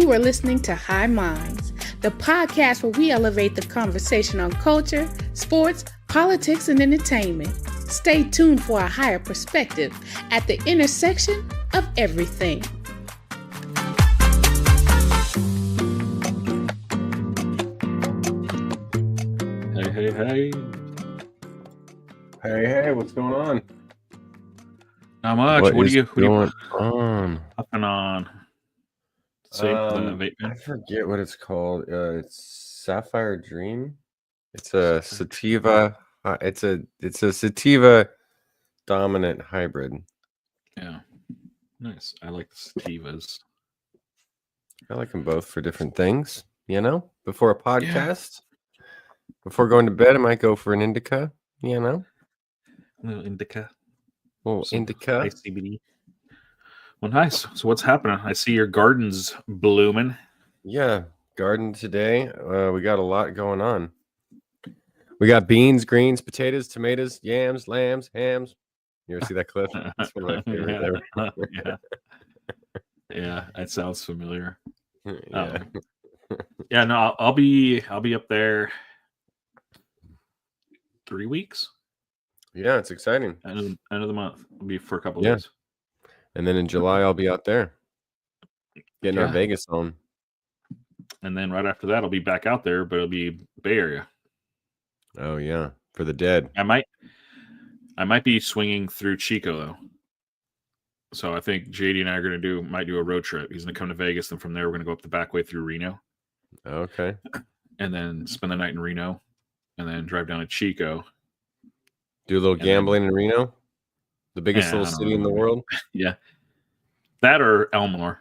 You are listening to High Minds, the podcast where we elevate the conversation on culture, sports, politics, and entertainment. Stay tuned for a higher perspective at the intersection of everything. Hey. Hey, what's going on? Not much. What are you going on? Hopping on? I forget what it's called. It's Sapphire Dream. It's a sativa. It's a sativa dominant hybrid. Yeah, nice. I like the sativas. I like them both for different things. You know, before a podcast, before going to bed, I might go for an indica. You know, a little indica. Indica. Nice CBD. Well, nice. So what's happening? I see your garden's blooming. Yeah, garden today. We got a lot going on. We got beans, greens, potatoes, tomatoes, yams, lambs, hams. You ever see that clip? That's one of my favorite ever. Yeah, that sounds familiar. Yeah. No, I'll be up there 3 weeks. Yeah, it's exciting. End of the month. I'll be for a couple of days. And then in July, I'll be out there getting our Vegas on. And then right after that, I'll be back out there, but it'll be Bay Area. Oh yeah, for the dead. I might be swinging through Chico though. So I think JD and I are might do a road trip. He's gonna come to Vegas, and from there we're gonna go up the back way through Reno. Okay. And then spend the night in Reno, and then drive down to Chico. Do a little gambling in Reno, the biggest little city in the world. Yeah, that or Elmore.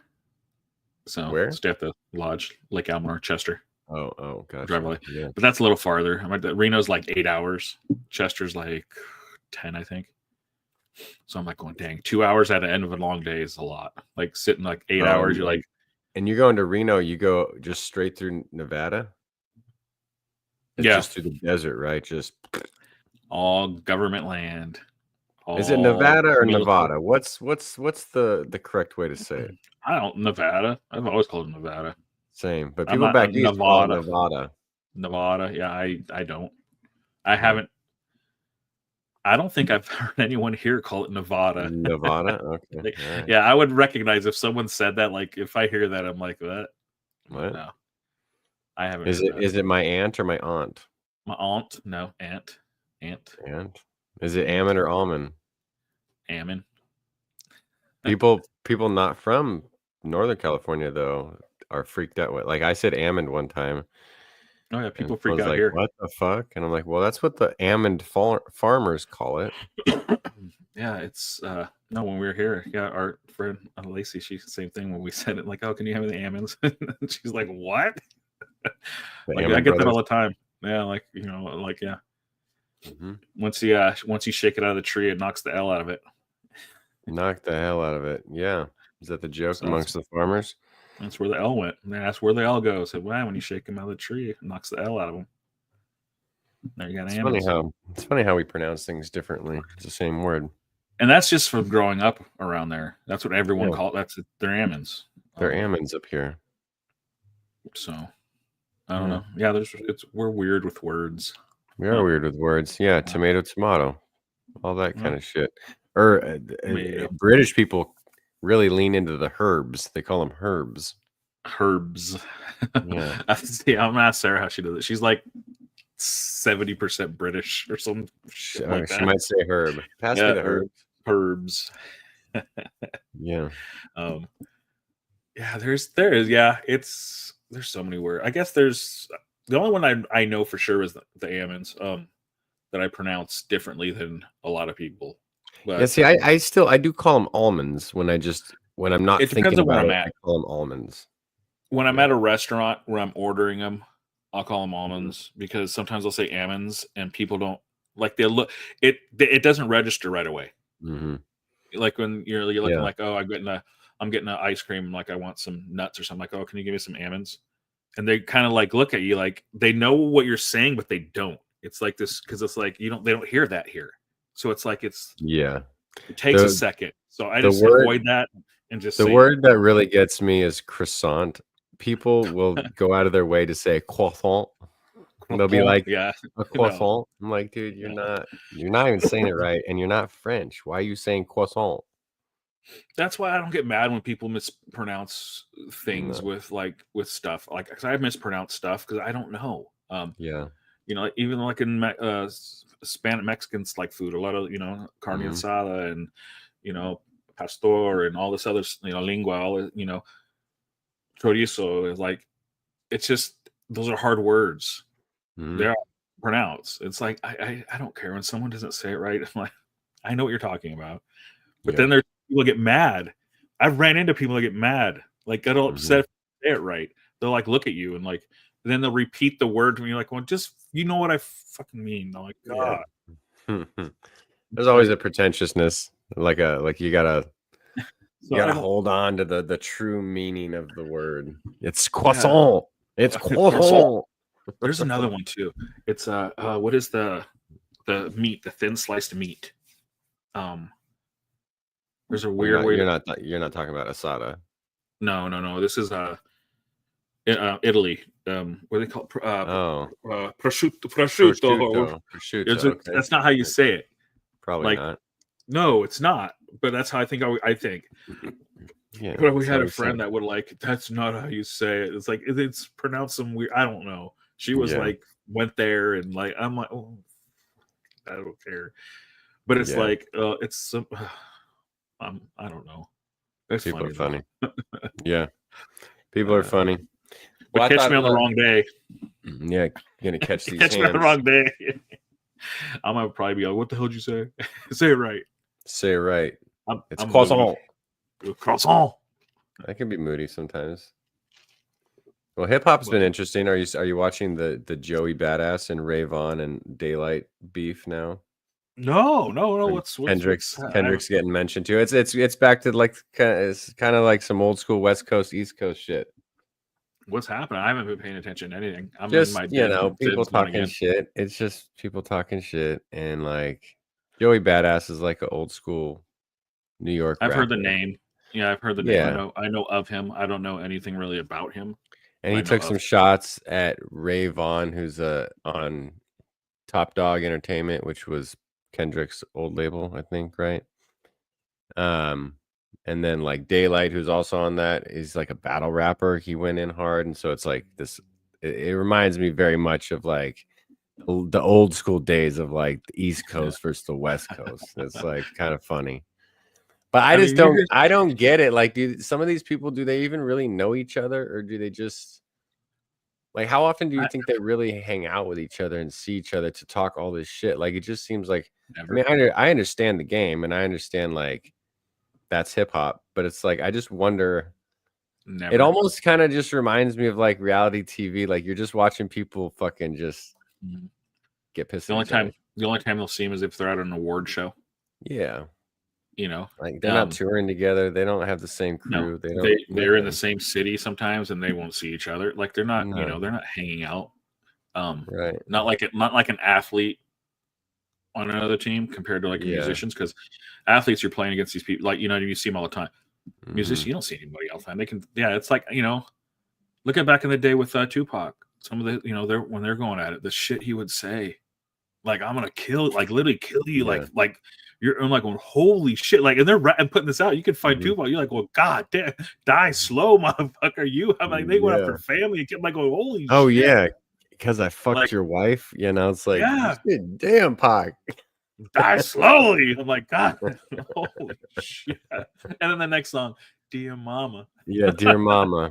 So where? Stay at the lodge, Lake Elmore, Chester. Oh, gotcha. Drive away. Yeah. But that's a little farther. Reno's like 8 hours. Chester's like 10, I think. So I'm like going, dang, 2 hours at the end of a long day is a lot. Like sitting like 8 hours, you're like. And you're going to Reno, you go just straight through Nevada? It's just through the desert, right? Just all government land. Is it Nevada or Nevada? What's the correct way to say it? Nevada. I've always called it Nevada. Same, but people back east call it Nevada. Nevada. Yeah, I don't. I haven't. I don't think I've heard anyone here call it Nevada. Nevada? Okay. Right. Yeah, I would recognize if someone said that. Like, if I hear that, I'm like, what? No. I haven't. Is it my aunt or my aunt? My aunt? No, aunt. Aunt? Is it Ammon or Almond? Ammon. People not from Northern California though are freaked out. Like I said Ammon one time. Oh yeah, people freak out here. What the fuck? And I'm like, well, that's what the Ammon farmers call it. Yeah, it's no. When we were here, our friend Lacey, she's the same thing when we said it. Like, oh, can you have the Ammons? She's like, what? Like, I get that all the time. Yeah, like yeah. Mm-hmm. Once you shake it out of the tree, it knocks the L out of it. Knock the hell out of it. Yeah. Is that the joke amongst the farmers? That's where the L went. And they asked where the L goes. I said, wow, when you shake them out of the tree, it knocks the L out of them. There you got it's funny how we pronounce things differently. It's the same word. And that's just from growing up around there. That's what everyone calls it. They're Ammons. They're Ammons up here. So I don't know. Yeah, we're weird with words. We are weird with words. Yeah, tomato, all that kind of shit. Or British people really lean into the herbs. They call them herbs. Herbs. Yeah. I'm gonna ask Sarah how she does it. She's like 70% British or something. She might say herb. Pass me the herbs. Herbs. Yeah. Yeah. There's so many words. I guess there's the only one I know for sure is the Ammons. That I pronounce differently than a lot people. But, yeah, see, I do call them almonds when I'm not thinking about it. I call them almonds. When I'm at a restaurant where I'm ordering them, I'll call them almonds because sometimes I'll say Ammons and people don't like they look. It doesn't register right away. Mm-hmm. Like when you're looking like, oh, I'm getting an ice cream. Like I want some nuts or something. Like, oh, can you give me some Ammons? And they kind of like look at you like they know what you're saying, but they don't. It's like this because it's like they don't hear that here. So it's like it takes a second. So I just avoid that and just the word that really gets me is croissant. people will go out of their way to say croissant. And they'll be like, yeah, a croissant. I'm like, dude, you're not even saying it right, and you're not French. Why are you saying croissant? That's why I don't get mad when people mispronounce things with stuff. Like, because I mispronounce stuff because I don't know. Yeah. You know, even like in Spanish Mexicans like food, a lot of carne asada and pastor and all this other lingua, all chorizo is like, it's just those are hard words. They're pronounced. It's like I don't care when someone doesn't say it right. I'm like, I know what you're talking about, but then there's people get mad. I've ran into people that get mad, like got all upset if they say it right. They'll like look at you and like then they'll repeat the word when you're like, well, just what I fucking mean. I'm like, God. There's always a pretentiousness, like you gotta hold on to the true meaning of the word. It's croissant. It's croissant. There's another one too. It's what is the meat, the thin sliced meat? There's a weird way. You're not talking about asada. No. This is Italy. What do they call it? Prosciutto. Prosciutto. That's not how you say it. Probably not. No, it's not. But that's how I think. I think. Yeah. But we had a friend that would like. That's not how you say it. It's like it's pronounced some weird. I don't know. She was like went there and like I'm like, oh, I don't care. But it's like it's some. I don't know. People are funny. Yeah, people are funny. But catch me on the wrong day. Yeah, you're gonna catch these. Catch me on the wrong day. I might probably be like, "What the hell did you say? Say it right. Say it right." It's I'm croissant. Croissant. I can be moody sometimes. Well, hip hop's been interesting. Are you watching the Joey Badass and Ray Vaughn and Daylight beef now? No. What's Kendrick's getting mentioned too. It's back to like it's kind of like some old school West Coast East Coast shit. What's happening? I haven't been paying attention to anything. I'm just in my people talking shit. It's just people talking shit, and like Joey Badass is like an old school New York. I've rapper. heard the name. Yeah, I've heard the name. I know of him. I don't know anything really about him. And he took some shots at Ray Vaughn, who's on Top Dog Entertainment, which was Kendrick's old label, I think, right? And then like Daylight, who's also on that, is like a battle rapper. He went in hard, and so it's like this. It reminds me very much of like the old school days of like the East Coast versus the West Coast. It's like kind of funny. But I don't get it. Like, some of these people, do they even really know each other, or do they just like, how often do you think they really hang out with each other and see each other to talk all this shit? Like, it just seems like, never. I mean, I understand the game, and I understand like that's hip hop, but it's like, I just wonder. Never. It almost kind of just reminds me of like reality TV. Like, you're just watching people fucking just get pissed. The only time they'll see him is if they're at an award show. Yeah. Like they're not touring together. They don't have the same crew. No, they're in the same city sometimes, and they won't see each other. Like, they're not, they're not hanging out. Right. Not like an athlete on another team compared to like musicians, because athletes, you're playing against these people. Like, you see them all the time. Musicians, you don't see anybody all the time. They can, it's like, look at back in the day with Tupac. Some of the, when they're going at it, the shit he would say, like, I'm gonna kill, like, literally kill you, like. I'm like, well, holy shit! Like, and they're putting this out. You can find Tupac. You're like, well, God damn, die slow, motherfucker. I'm like, they went after family. And like, going, holy. Oh shit. Yeah, because I fucked your wife. It's like, damn, Pac. Die slowly. I'm like, God, holy shit. And then the next song, Dear Mama. Yeah, Dear Mama.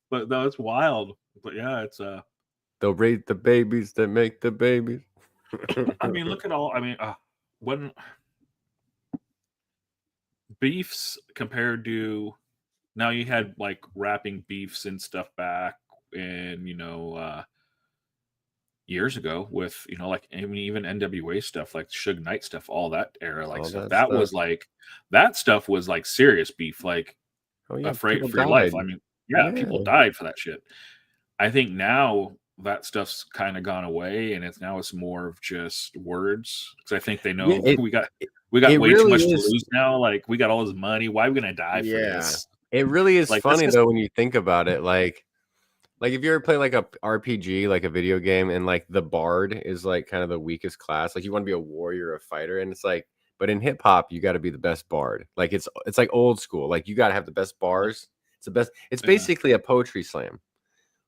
But no, it's wild. But yeah, it's they'll rate the babies that make the babies. I mean, look at all. I mean, when beefs compared to now, you had like rapping beefs and stuff back in years ago with like, I mean, even NWA stuff, like Suge Knight stuff, all that era, like stuff. That was like, that stuff was like serious beef, like afraid for your life. I mean, people died for that shit. I think now that stuff's kind of gone away, and it's more of just words, because I think they know we got way too much to lose now. Like, we got all this money. Why are we gonna die for this? It really is Like funny though when you think about it. Like if you ever play like a RPG, like a video game, and like the bard is like kind of the weakest class. Like you want to be a warrior, a fighter, and it's like, but in hip hop, you got to be the best bard. Like it's like old school. Like you got to have the best bars. It's the best. It's basically a poetry slam,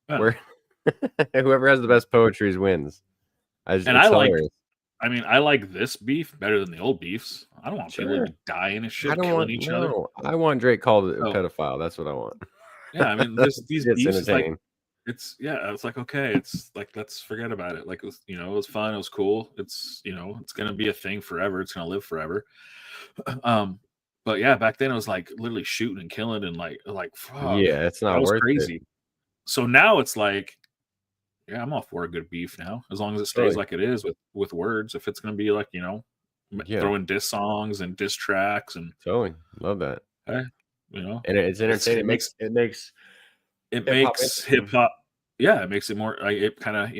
where whoever has the best poetries wins. I mean, I like this beef better than the old beefs. I don't want people to die in a shit, killing each other. I want Drake called a pedophile. That's what I want. Yeah, I mean, these beefs is like, it's like, okay, it's like, let's forget about it. Like, it was, it was fun, it was cool. It's, it's gonna be a thing forever. It's gonna live forever. But yeah, back then it was like literally shooting and killing and like fuck, yeah, it's not worth crazy. It. So now it's like, yeah, I'm all for a good beef now, as long as it stays like it is with words. If it's gonna be like, throwing diss songs and diss tracks and totally love that. And it's entertaining. It makes hip hop. Yeah, it makes it more like, it kind of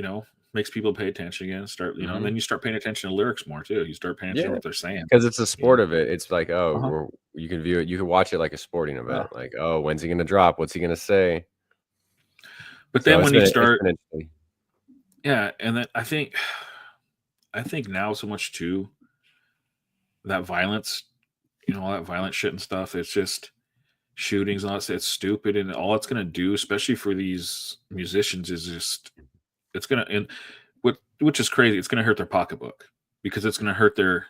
makes people pay attention again. Start and then you start paying attention to lyrics more too. You start paying attention to what they're saying, because it's a sport of it. It's like, you can view it, you can watch it like a sporting event. Like, when's he gonna drop? What's he gonna say? But then when you start, yeah, and then I think now so much too, that violence, all that violent shit and stuff, it's just shootings and all that, it's stupid, and all it's gonna do, especially for these musicians, is just, it's gonna, and which is crazy, it's gonna hurt their pocketbook, because it's gonna hurt their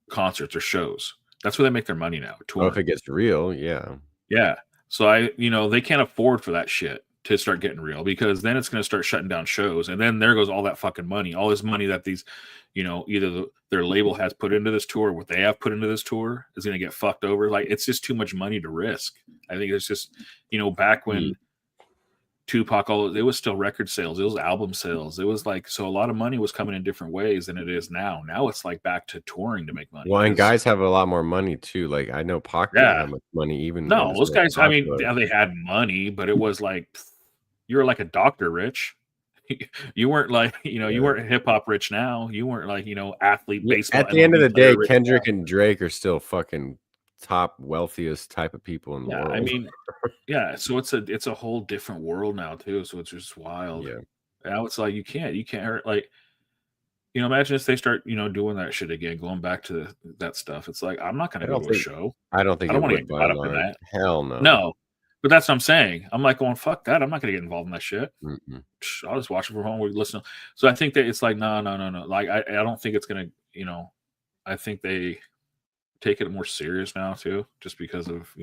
concerts or shows. That's where they make their money now. If it gets real, yeah. So they can't afford for that shit to start getting real, because then it's going to start shutting down shows, and then there goes all that fucking money, all this money that these, either their label has put into this tour, what they have put into this tour is going to get fucked over. Like, it's just too much money to risk. I think it's just, back when Tupac, it was still record sales, it was album sales, it was like, so a lot of money was coming in different ways than it is now. Now it's like back to touring to make money. Well, and guys have a lot more money too. Like, I know Pac didn't have much money even. No, those guys, I mean, they had money, but it was like, you were like a doctor rich. You weren't like, you weren't hip hop rich now. You weren't like, athlete, baseball. At the end of the day, Kendrick and Drake are still fucking top wealthiest type of people in the world. I mean, yeah. So it's a whole different world now too. So it's just wild. Yeah. Now it's like, you can't hurt, like, imagine if they start, doing that shit again, going back to that stuff. It's like, I'm not going to go to a show. I don't think I don't want to get caught up in that. Hell no. No. But that's what I'm saying. I'm like going, fuck that. I'm not going to get involved in that shit. I'll just watch it from home. We listen. So I think that it's like, no. Like, I don't think it's going to, I think they take it more serious now too, just because of,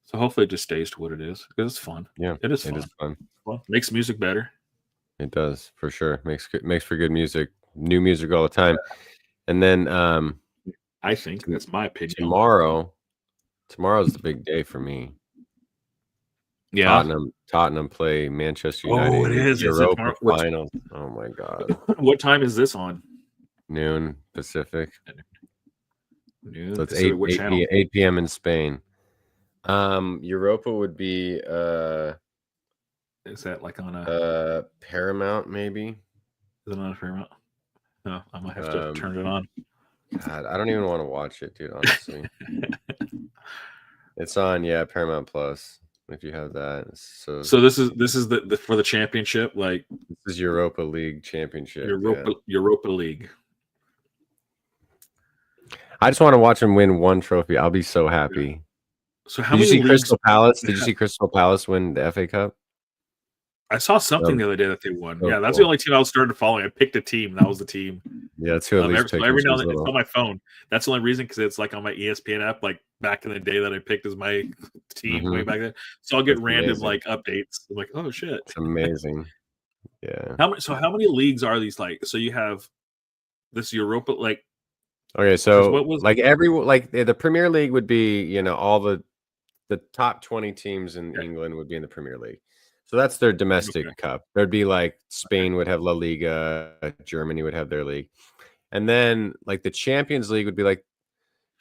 so hopefully it just stays to what it is, because it's fun. Yeah, it is fun. It is fun. Well, makes music better. It does, for sure. Makes for good music, new music all the time. And then I think that's my opinion. Tomorrow's the big day for me. Yeah, Tottenham play Manchester United. Oh, it is. Europa Finals. Oh my god. What time is this on? Noon Pacific. Noon. So it's 8 p.m. in Spain. Europa would be is that like on a Paramount, maybe? Is it on a Paramount? No, I might have to turn it on. God, I don't even want to watch it, dude, honestly. It's on, Paramount Plus, if you have that. So this is the for the championship, like, this is Europa League championship. Europa League. I just want to watch them win one trophy. I'll be so happy. So how many leagues? Crystal Palace? Did you see Crystal Palace win the FA Cup? I saw something the other day that they won. Yeah, that's the only team I was starting to follow. I picked a team. That was the team. Yeah, that's who I picked. Every now and then it's on my phone. That's the only reason, because it's like on my ESPN app, like back in the day that I picked as my team way back then. So I'll get random like updates. I'm like, oh shit, it's amazing. Yeah. How many leagues are these? Like, so you have this Europa, like. Okay, so the Premier League would be, all the top 20 teams in England would be in the Premier League. So that's their domestic cup. There'd be like Spain would have La Liga, Germany would have their league. And then like the Champions League would be like,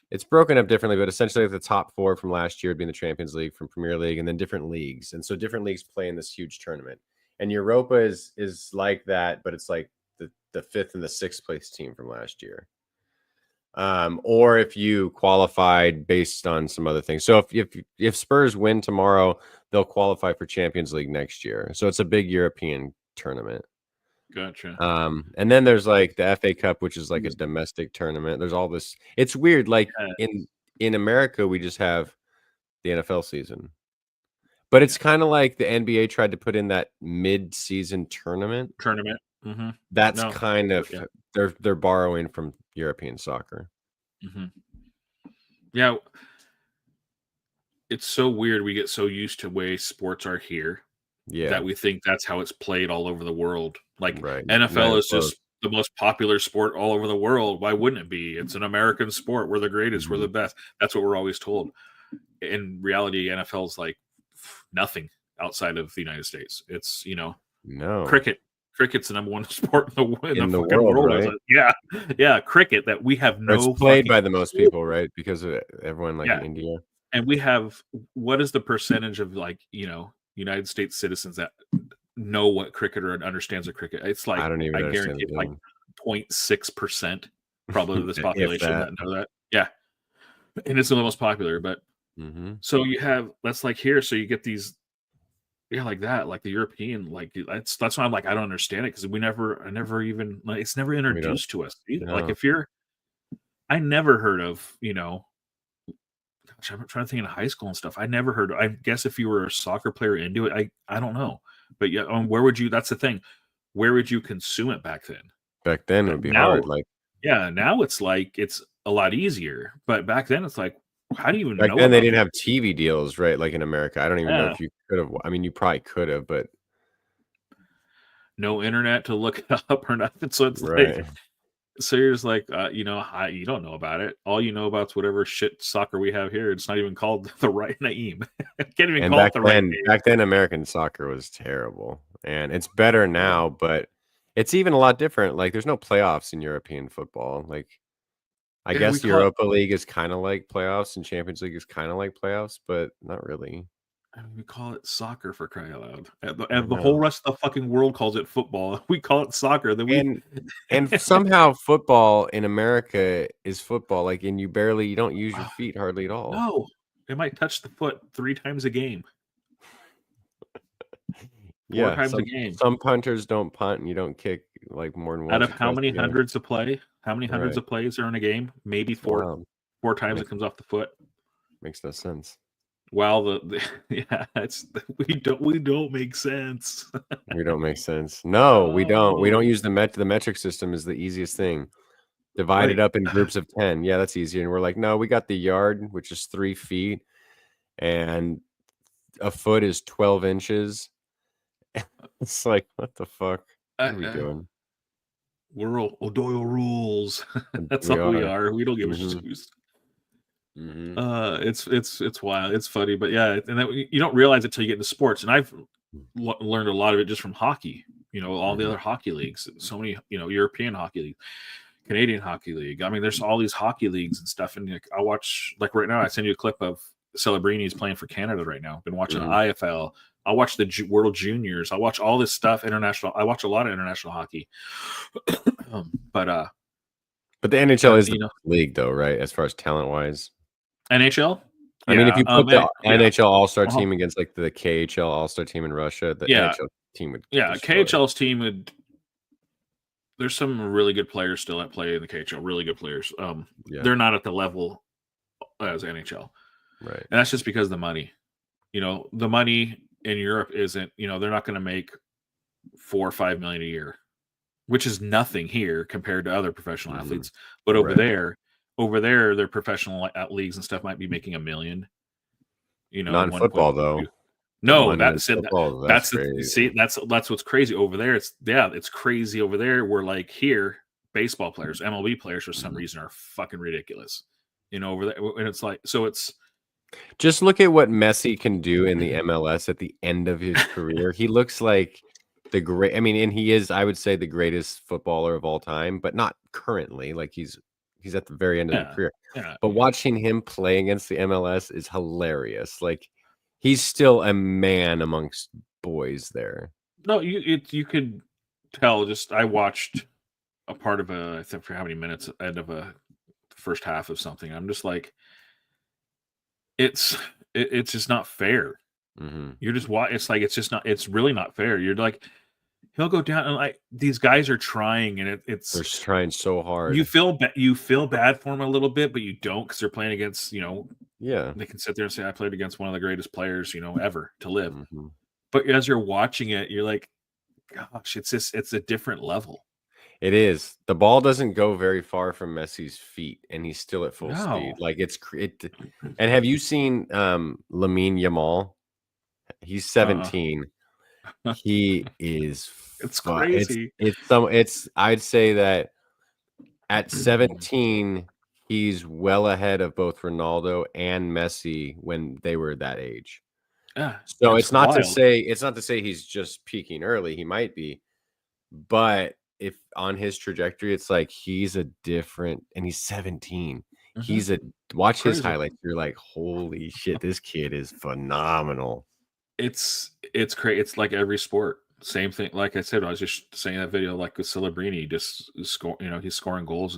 it's broken up differently, but essentially the top 4 from last year would be in the Champions League, from Premier League, and then different leagues. And so different leagues play in this huge tournament. And Europa is like that, but it's like the 5th and the 6th place team from last year. or if you qualified based on some other things. So if Spurs win tomorrow, they'll qualify for Champions League next year. So it's a big European tournament. Gotcha. And then there's like the FA Cup, which is like a domestic tournament. There's all this. It's weird. Like in America, we just have the NFL season, but it's kind of like the NBA tried to put in that mid-season tournament. Mm-hmm. That's kind of they're borrowing from European soccer. Mm-hmm. Yeah, it's so weird. We get so used to the way sports are here, that we think that's how it's played all over the world. Like NFL is just the most popular sport all over the world. Why wouldn't it be? It's an American sport. We're the greatest. We're the best. That's what we're always told. In reality, NFL is like nothing outside of the United States. It's cricket. Cricket's the number one sport in the world. Right? Yeah, cricket that we have no. It's played by the most people, right? Because of everyone in India. And we have, what is the percentage of United States citizens that know what cricket or understands a cricket? It's like, I guarantee it's like 0.6% probably of this population that know that. Yeah. And it's the most popular, but so you have, that's like here. So you get these, like that, like the European, like that's why I'm like, I don't understand it. Cause I never even, like, it's never introduced to us. Like I never heard of, I'm trying to think in high school and stuff. I never heard. I guess if you were a soccer player into it, I don't know. But yeah, where would you? That's the thing. Where would you consume it back then? Back then it would be hard. Like now it's like it's a lot easier. But back then it's like, how do you even know? Back then they didn't have TV deals, right? Like in America, I don't even know if you could have. I mean, you probably could have, but no internet to look it up or nothing. So it's like. So you're just like, you don't know about it. All you know about is whatever shit soccer we have here. It's not even called the right name. Can't even call it the right name. Back then, American soccer was terrible, and it's better now, but it's even a lot different. Like, there's no playoffs in European football. Like, I guess Europa League is kind of like playoffs, and Champions League is kind of like playoffs, but not really. I mean, we call it soccer, for crying out loud. And the whole rest of the fucking world calls it football. We call it soccer. And somehow football in America is football. Like, and you don't use your feet hardly at all. No, it might touch the foot 3 times a game. 4 times a game. Some punters don't punt, and you don't kick like more than once. Out of how many hundreds of play? How many hundreds of plays are in a game? Maybe 4. Wow. 4 times it comes off the foot. Makes no sense. Well, we don't make sense. We don't make sense. No, we don't. We don't use the metric system is the easiest thing. Divide it up in groups of 10. Yeah, that's easy. And we're like, no, we got the yard, which is 3 feet, and a foot is 12 inches. It's like, what the fuck are we doing? We're O'Doyle rules. That's all we are. We don't give a shit. It's wild. It's funny, but yeah, and you don't realize it till you get into sports. And I've learned a lot of it just from hockey. All the other hockey leagues, so many, European hockey league, Canadian hockey league. I mean, there's all these hockey leagues and stuff. And I watch, like right now, I send you a clip of Celebrini's playing for Canada right now. Been watching IFL. I watch the World Juniors. I watch all this stuff international. I watch a lot of international hockey. But the NHL is the league, though, right? As far as talent wise. NHL? I mean, if you put the NHL All-Star team against like the KHL All-Star team in Russia, the NHL team would KHL's team would. There's some really good players still at play in the KHL, really good players. They're not at the level as NHL. Right. And that's just because of the money. The money in Europe isn't, they're not going to make $4 or $5 million a year, which is nothing here compared to other professional athletes. But over there, their professional leagues and stuff might be making $1 million. Not in football though. No, that's what's crazy over there. It's crazy over there. Where like here, baseball players, MLB players, for some reason, are fucking ridiculous. Over there, and it's like, so it's. Just look at what Messi can do in the MLS at the end of his career. He looks like the great. I mean, and he is, I would say, the greatest footballer of all time, but not currently. Like he's at the very end of the career. Yeah. But watching him play against the MLS is hilarious. Like he's still a man amongst boys there. No, you could tell. I watched a part of I think for how many minutes end of a first half of something. I'm just like, it's just not fair. You're just it's really not fair. You're like, he'll go down and like these guys are trying, and they're trying so hard. You feel bad for them a little bit, but you don't, because they're playing against, yeah, they can sit there and say, I played against one of the greatest players, ever to live. But as you're watching it, you're like, gosh, it's a different level. It is. The ball doesn't go very far from Messi's feet, and he's still at full speed. Like and have you seen Lamine Yamal? He's 17. He is. It's crazy. I'd say that at 17, he's well ahead of both Ronaldo and Messi when they were that age. Yeah. So it's not to say he's just peaking early. He might be, but if on his trajectory, it's like he's a different, and he's 17. Watch his highlights. You're like, holy shit, this kid is phenomenal. It's crazy. It's like every sport. Same thing. Like I said, I was just saying that video, like with Celebrini, just score. He's scoring goals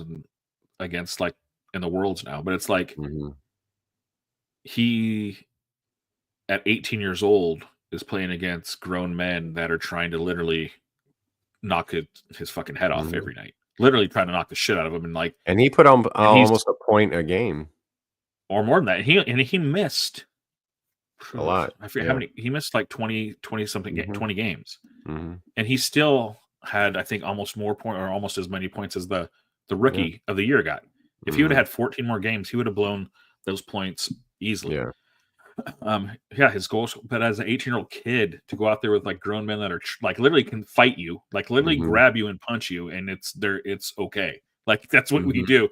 against like in the Worlds now. But it's like he, at 18 years old, is playing against grown men that are trying to literally knock his fucking head off every night. Literally trying to knock the shit out of him, and he put on almost a point a game, or more than that. He missed a lot. I forget how many. He missed like 20 something 20 games, and he still had, I think, almost as many points as the rookie of the year got. If he would have had 14 more games, he would have blown those points easily. His goals. But as an 18-year-old kid, to go out there with like grown men that are like literally can fight you, like literally grab you and punch you, and it's okay. Like that's what we do.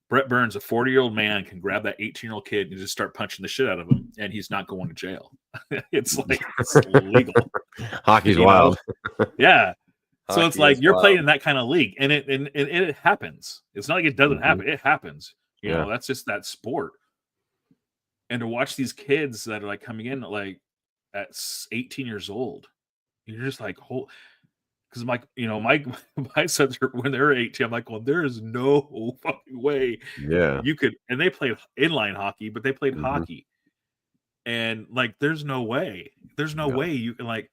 Brett Burns, a 40-year-old man, can grab that 18-year-old kid and just start punching the shit out of him, and he's not going to jail. It's like it's legal. Hockey's wild. Yeah. So it's like you're playing in that kind of league, and it happens. It's not like it doesn't happen. It happens. That's just that sport. And to watch these kids that are like coming in like at 18 years old, you're just like, because my sons are, when they're 18, I'm like, well, there is no fucking way. You could, and they played inline hockey, but they played hockey, and like, there's no way way you can like.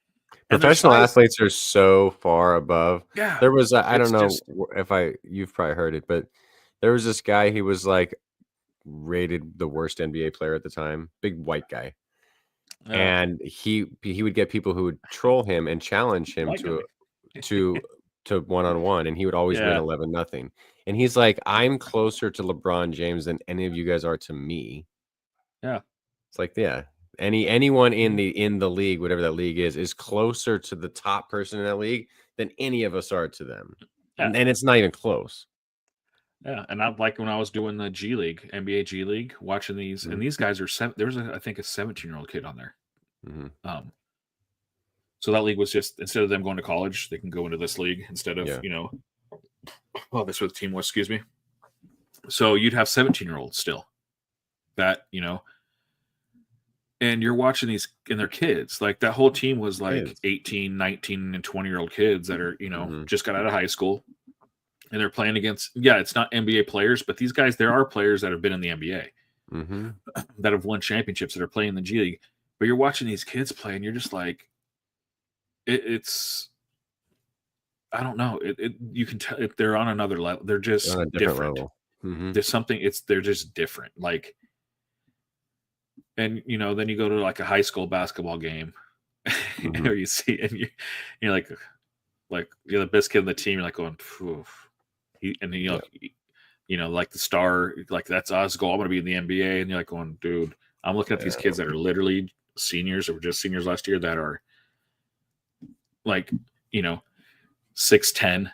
Professional athletes are so far above. Yeah, there was I don't know if you've probably heard it, but there was this guy. He was like rated the worst NBA player at the time, big white guy, and he would get people who would troll him and challenge him to one-on-one, and he would always win 11-0. And he's like, I'm closer to LeBron James than any of you guys are to me. It's like, anyone in the league, whatever that league is closer to the top person in that league than any of us are to them. And it's not even close. And I like when I was doing the G League, NBA G League, watching these, and these guys are there's I think a 17-year-old kid on there. So that league was just, instead of them going to college, they can go into this league instead of that's what the team was. Excuse me. So you'd have 17-year-olds still that and you're watching these, and they're kids. Like that whole team was like 18, 19, and 20-year-old kids that are just got out of high school. And they're playing against, it's not NBA players, but these guys, there are players that have been in the NBA that have won championships that are playing in the G League. But you're watching these kids play, and you're just like, it's, I don't know. You can tell they're on another level. They're just on a different level. There's something. They're just different. Like, and then you go to like a high school basketball game, you see, and you're like you're the best kid on the team. You're like going, phew. Like the star, like that's us goal. I'm going to be in the NBA, and you're like going, dude. I'm looking at these kids that are literally seniors or were just seniors last year that are like 6'10",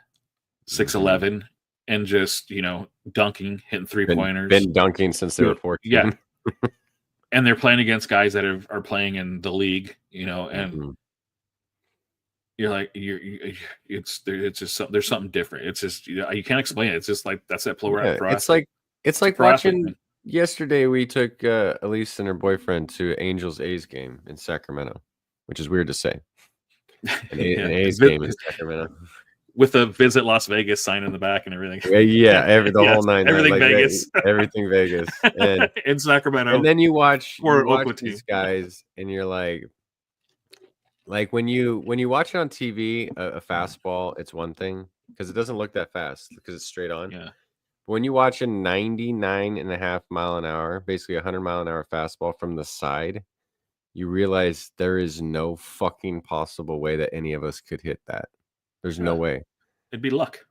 6'11", and just dunking, hitting 3-pointers. Been dunking since they were 14. And they're playing against guys that are playing in the league, and. You're like it's just something. There's something different. It's just you can't explain it. It's just like that's that pro. It's like watching. Yesterday we took Elise and her boyfriend to Angels A's game in Sacramento, which is weird to say. An A's game in Sacramento. with a Visit Las Vegas sign in the back and everything. The whole nine. Everything like Vegas. Everything Vegas. And in Sacramento. And then you watch Oakland these guys, and you're like when you watch it on TV, a fastball, it's one thing because it doesn't look that fast because it's straight on. Yeah. When you watch a 99.5 mile an hour, basically 100 mile an hour fastball from the side, you realize there is no fucking possible way that any of us could hit that. There's no way. It'd be luck.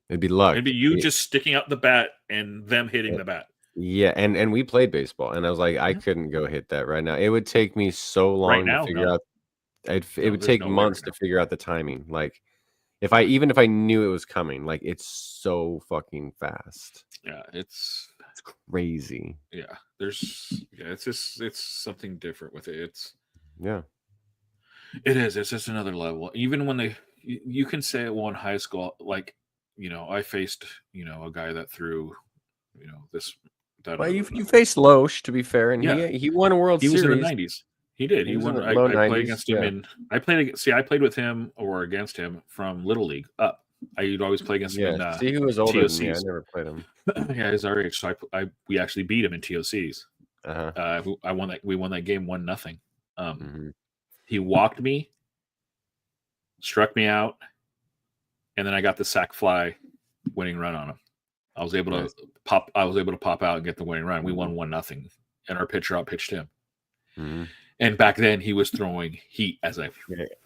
It'd be luck. It'd be you just sticking out the bat and them hitting the bat. Yeah, and we played baseball, and I was like, I couldn't go hit that right now. It would take me so long to figure out. It would take months to figure out the timing. Like, if I knew it was coming, like it's so fucking fast. Yeah, it's crazy. Yeah, it's something different with it. It is. It's just another level. Even when you can say it in high school, like, I faced, a guy that threw, this. Well, you faced Loesch, to be fair, and he won a World Series. He was in the 90s. He did. He won. I played against him, I played with him or against him from Little League up. I'd always play against him in he was older than me. I never played him. Yeah, he's our age. So we actually beat him in TOCs. We won that game 1-0. He walked me, struck me out, and then I got the sac fly winning run on him. I was able to pop out and get the winning run. We won 1-0, and our pitcher outpitched him. Mm-hmm. And back then, he was throwing heat as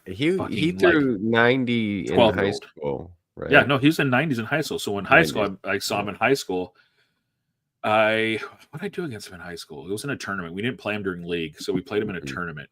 he threw 90 in high school. Right? Yeah, no, he was in 90s in high school. So in high school, I saw him in high school. What did I do against him in high school? It was in a tournament. We didn't play him during league, so we played him in a tournament.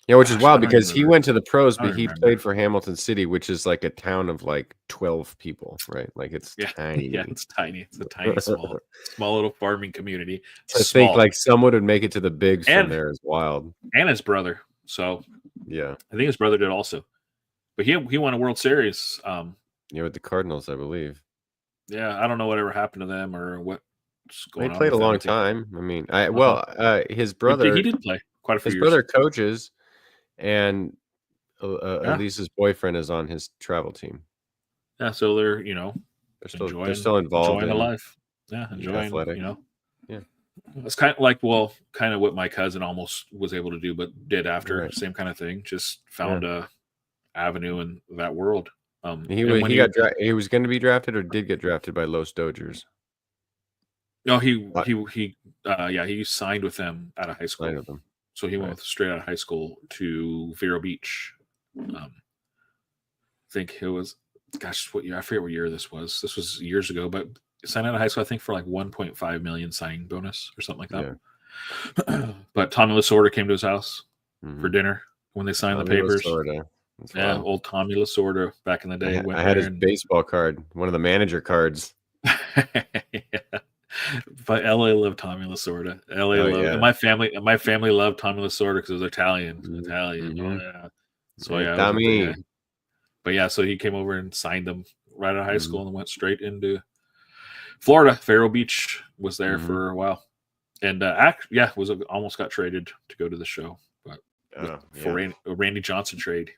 Yeah, which is wild because he went to the pros, but he played for Hamilton City, which is like a town of like 12 people, right? Like it's tiny. Yeah, it's tiny. It's a tiny, small little farming community. I think like someone would make it to the bigs from there is wild. And his brother. So yeah, I think his brother did also. But he won a World Series. With the Cardinals, I believe. Yeah, I don't know whatever happened to them or what's going on. They played a long time. I mean, his brother. He did play quite a few years. His brother coaches. And Elise's boyfriend is on his travel team. Yeah, so they're they're still involved, enjoying the life. Yeah, enjoying athletic. Yeah, it's kind of like what my cousin almost was able to do, but did after. Right. Same kind of thing. Just found a avenue in that world. He was going to be drafted or did get drafted by Los Dodgers. No, he signed with them out of high school. So he went straight out of high school to Vero Beach. I think it was, what year? I forget what year this was. This was years ago, but signed out of high school, I think, for like 1.5 million signing bonus or something like that. Yeah. But Tommy Lasorda came to his house for dinner when they signed the papers. Yeah, old Tommy Lasorda back in the day. I had his baseball card, one of the manager cards. Yeah. But LA loved Tommy Lasorda. And my family loved Tommy Lasorda because it was Italian. Mm-hmm. Oh yeah. So yeah, Tommy. But yeah, so he came over and signed them right out of high school and went straight into Florida. Vero Beach was there for a while, and almost got traded to go to the show, but for a Randy Johnson trade.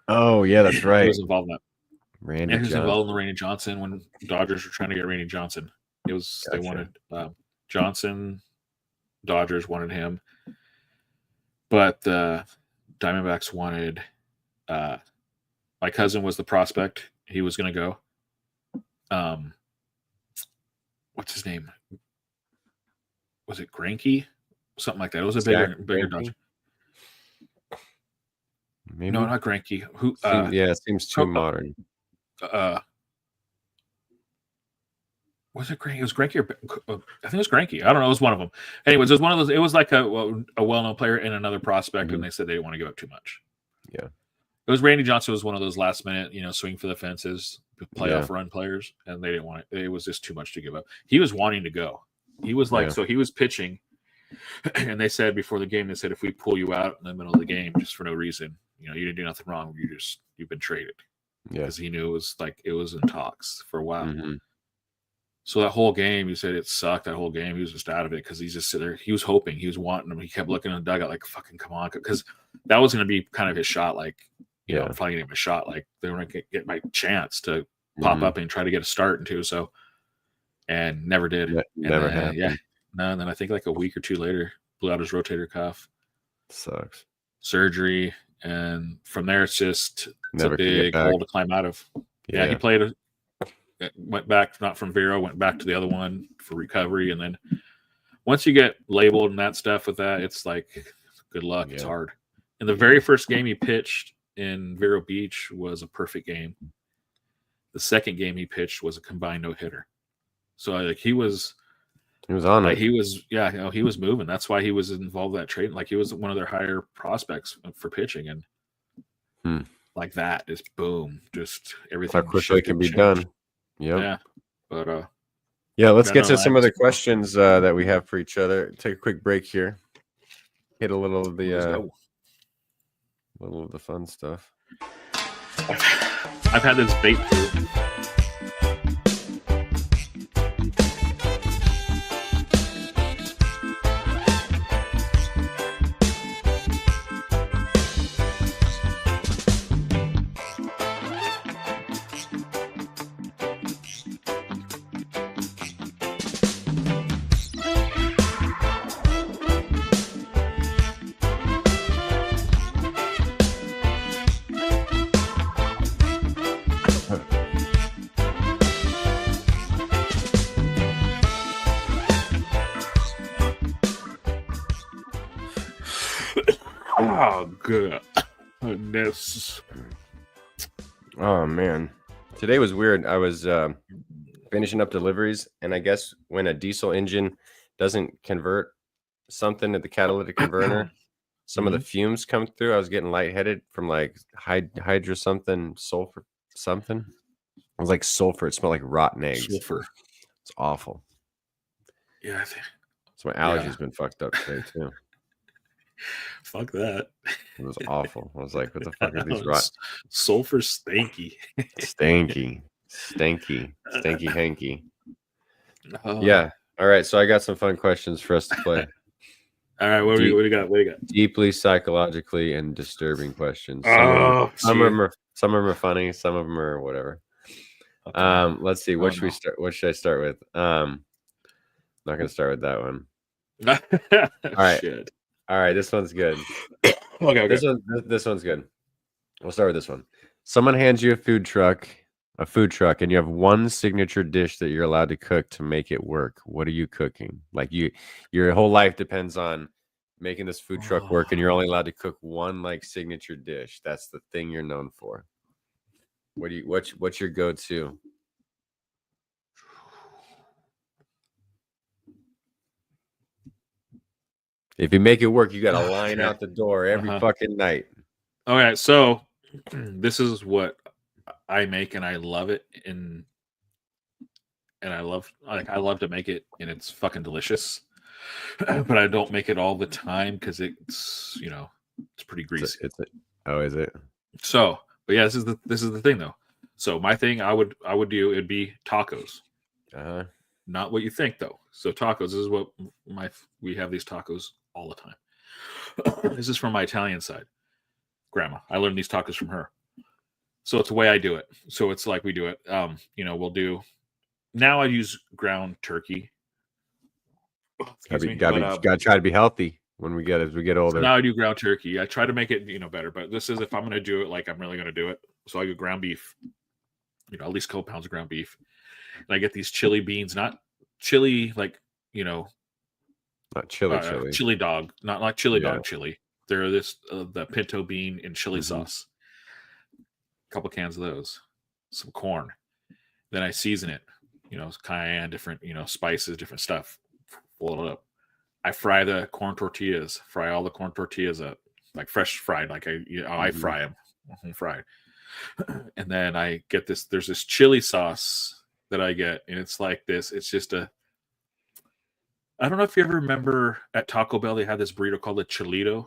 Oh yeah, that's right. He was involved in that. He was involved in the Randy Johnson when the Dodgers were trying to get Randy Johnson. It was they wanted Johnson. Dodgers wanted him, but the Diamondbacks wanted. My cousin was the prospect. He was going to go. What's his name? Was it Greinke? Something like that. It was a bigger Dodger. Maybe? No, not Greinke. Who? It seems too modern. Was it Greinke? It was Greinke, or I think it was Greinke. I don't know. It was one of them. Anyways, it was one of those. It was like a well-known player and another prospect, and they said they didn't want to give up too much. Yeah, it was Randy Johnson was one of those last-minute, swing for the fences, playoff run players, and they didn't want it. It was just too much to give up. He was wanting to go. He was like, so he was pitching, and they said before the game, they said if we pull you out in the middle of the game just for no reason, you didn't do nothing wrong. You've been traded. Yeah, because he knew it was in talks for a while. Mm-hmm. So that whole game, he said it sucked. That whole game, he was just out of it because he's just sitting there. He was hoping, he was wanting him. He kept looking in the dugout like, "Fucking come on," because that was going to be kind of his shot. Like, you know, I'm finally getting my shot. Like they want to get my chance to pop up and try to get a start into. So, and never did. Never happened. Yeah. No, and then I think like a week or two later, blew out his rotator cuff. Sucks. Surgery. And from there, it's just a big hole to climb out of. Yeah, he played, went back, not from Vero, went back to the other one for recovery. And then once you get labeled and that stuff with that, it's like, good luck. It's hard. And the very first game he pitched in Vero Beach was a perfect game. The second game he pitched was a combined no-hitter. So like he was on it. He was moving. That's why he was involved in that trade. Like he was one of their higher prospects for pitching, and like that is boom, just everything. How quickly it can be done. Yep. Yeah, but let's get to some of the questions that we have for each other. Take a quick break here. Hit a little of the fun stuff. I've had this bait too. Oh, goodness. Oh, man. Today was weird. I was finishing up deliveries, and I guess when a diesel engine doesn't convert something at the catalytic converter, some of the fumes come through. I was getting lightheaded from like hydra something, sulfur something. It was like sulfur. It smelled like rotten eggs. Sulfur. It's awful. Yeah. So my allergies been fucked up today, too. Fuck that. It was awful. I was like, what the fuck are these rotten? Sulfur stanky. Stanky hanky. Oh. Yeah. All right. So I got some fun questions for us to play. All right. What do you got? Deeply psychologically and disturbing questions. Some of them are funny. Some of them are whatever. Okay. Let's see. What should we start? What should I start with? I'm not going to start with that one. All right. Shit. All right, this one's good. Okay. This one's good. We'll start with this one. Someone hands you a food truck, and you have one signature dish that you're allowed to cook to make it work. What are you cooking? Like your whole life depends on making this food truck work, and you're only allowed to cook one like signature dish. That's the thing you're known for. What's your go-to? If you make it work, you got to line out the door every fucking night. Okay, so this is what I make, and I love it, and I love to make it, and it's fucking delicious. But I don't make it all the time because it's it's pretty greasy. Is it? So, but yeah, this is the thing though. So my thing I would do, it'd be tacos. Not what you think though. So tacos, this is what we have these tacos all the time. This is from my Italian side. Grandma. I learned these tacos from her. So it's the way I do it. So it's like we do it. We'll do now I use ground turkey. Gotta try to be healthy as we get older. So now I do ground turkey. I try to make it, better, but this is if I'm gonna do it like I'm really gonna do it. So I do ground beef, at least a couple pounds of ground beef. And I get these chili beans, not chili like, not chili. Chili dog, not like chili dog chili. They're the pinto bean and chili sauce. A couple cans of those, some corn. Then I season it, cayenne, different, spices, different stuff. Pull it up. I fry the corn tortillas. Fry all the corn tortillas up, like fresh fried. Like I fry them, fried. And then I get this. There's this chili sauce that I get, and it's like this. It's just I don't know if you ever remember at Taco Bell they had this burrito called a Chilito.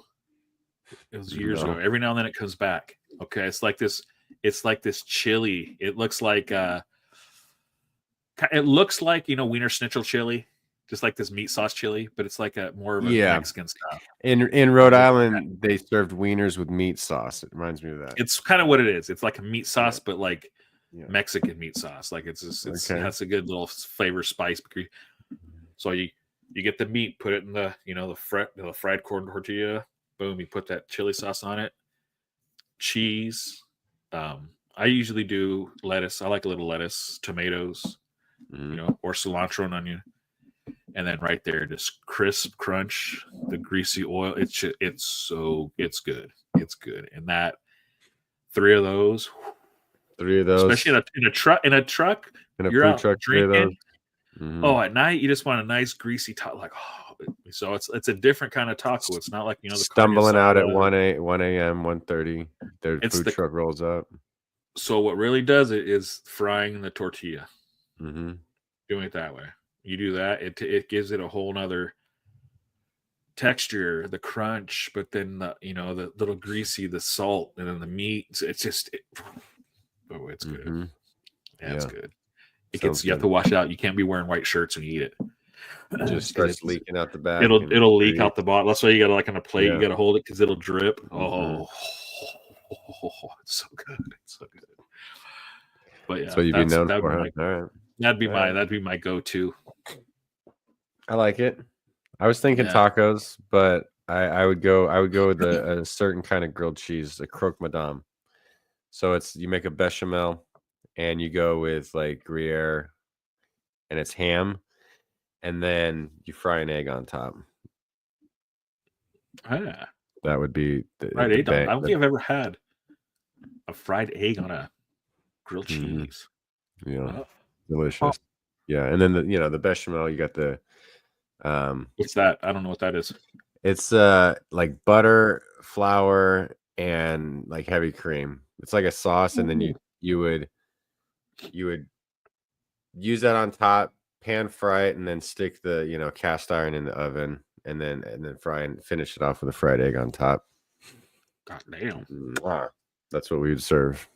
It was years ago. Every now and then it comes back. Okay, it's like this. It's like this chili. It looks like Wiener Schnitzel chili. just like this meat sauce chili, but it's like a more of a Yeah. Mexican style. In Rhode Island, they served wieners with meat sauce. It reminds me of that. It's kind of what it is. It's like a meat sauce, but like Yeah. Mexican meat sauce. Like it's it Okay. has a good little flavor spice. So you get the meat, put it in the the fried corn tortilla. Boom, you put that chili sauce on it. Cheese. I usually do lettuce. I like a little lettuce, tomatoes, or cilantro and onion. And then right there, just crisp crunch, the greasy oil. It's good. It's good. And that three of those, especially in a truck, you're food out truck, drinking. Oh, at night you just want a nice greasy taco. Like, so it's a different kind of taco. It's not like the stumbling out at 1 a.m., 1:30. Their food truck rolls up. So what really does it is frying the tortilla. Mm-hmm. Doing it that way. You do that, it gives it a whole nother texture, the crunch, but then the little greasy, the salt, and then the meat. It's just it's good. Mm-hmm. Yeah, it's good. You have to wash it out. You can't be wearing white shirts when you eat it. It just starts leaking out the back. It'll leak out the bottom. That's why you gotta on a plate. Yeah. You gotta hold it because it'll drip. Mm-hmm. It's so good. It's so good. But yeah, so you'd be known for it. All right. That'd be my go-to. I like it. I was thinking tacos, but I would go with a certain kind of grilled cheese, a croque madame. So you make a bechamel and you go with like Gruyere and it's ham, and then you fry an egg on top. Yeah. That would be fried egg. I don't think I've ever had a fried egg on a grilled cheese. Yeah. Delicious. Yeah. And then the bechamel, you got the what's that? I don't know what that is. It's like butter, flour, and like heavy cream. It's like a sauce, and then you would use that on top, pan fry it, and then stick the cast iron in the oven, and then fry and finish it off with a fried egg on top. God damn. That's what we would serve.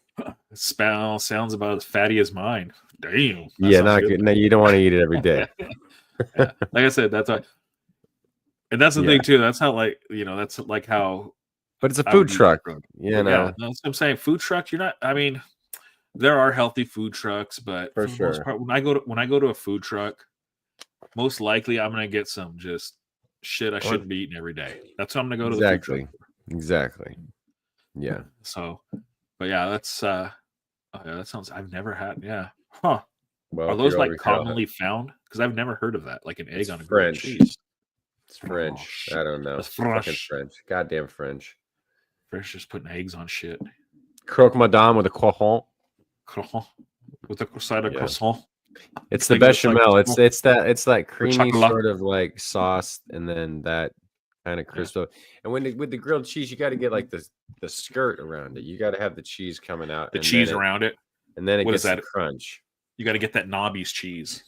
Sounds about as fatty as mine. Damn. Yeah, not good. No, you don't want to eat it every day. Yeah. Like I said, that's how, and that's the thing too. That's how that's like how. But it's a food truck, Yeah, that's what I'm saying. Food trucks. You're not. I mean, there are healthy food trucks, but for sure, most part, when I go to a food truck, most likely I'm gonna get some just shit I shouldn't be eating every day. That's what I'm gonna go to the food truck. Exactly. Yeah. So, but yeah, that's that sounds. I've never had. Yeah. Huh. Well, are those like commonly found? Because I've never heard of that. Like an egg on a French cheese. It's French. I don't know. It's French. French. Goddamn French. French just putting eggs on shit. Croque madame with a croissant. With a side of croissant. It's the bechamel. It's that creamy sort of like sauce, and then that kind of crisp. Yeah. And with the grilled cheese, you got to get like the skirt around it. You got to have the cheese coming out. The cheese around it. And then it gets the crunch. You got to get that Nobby's cheese.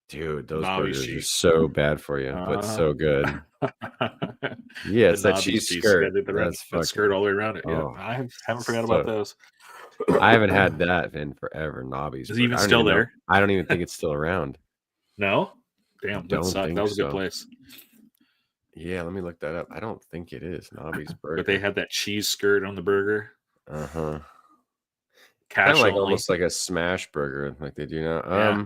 Dude, those burgers are so bad for you, but so good. Yeah, it's that cheese skirt. That skirt all the way around it. Yeah, I haven't forgot about those. I haven't had that in forever. Nobby's. Is it even still there? I don't even think it's still around. No? Damn, that sucked. That was a good place. Yeah, let me look that up. I don't think it is Nobby's burger. But they had that cheese skirt on the burger. Uh-huh. Kind of like almost like a smash burger, like they do now. Yeah.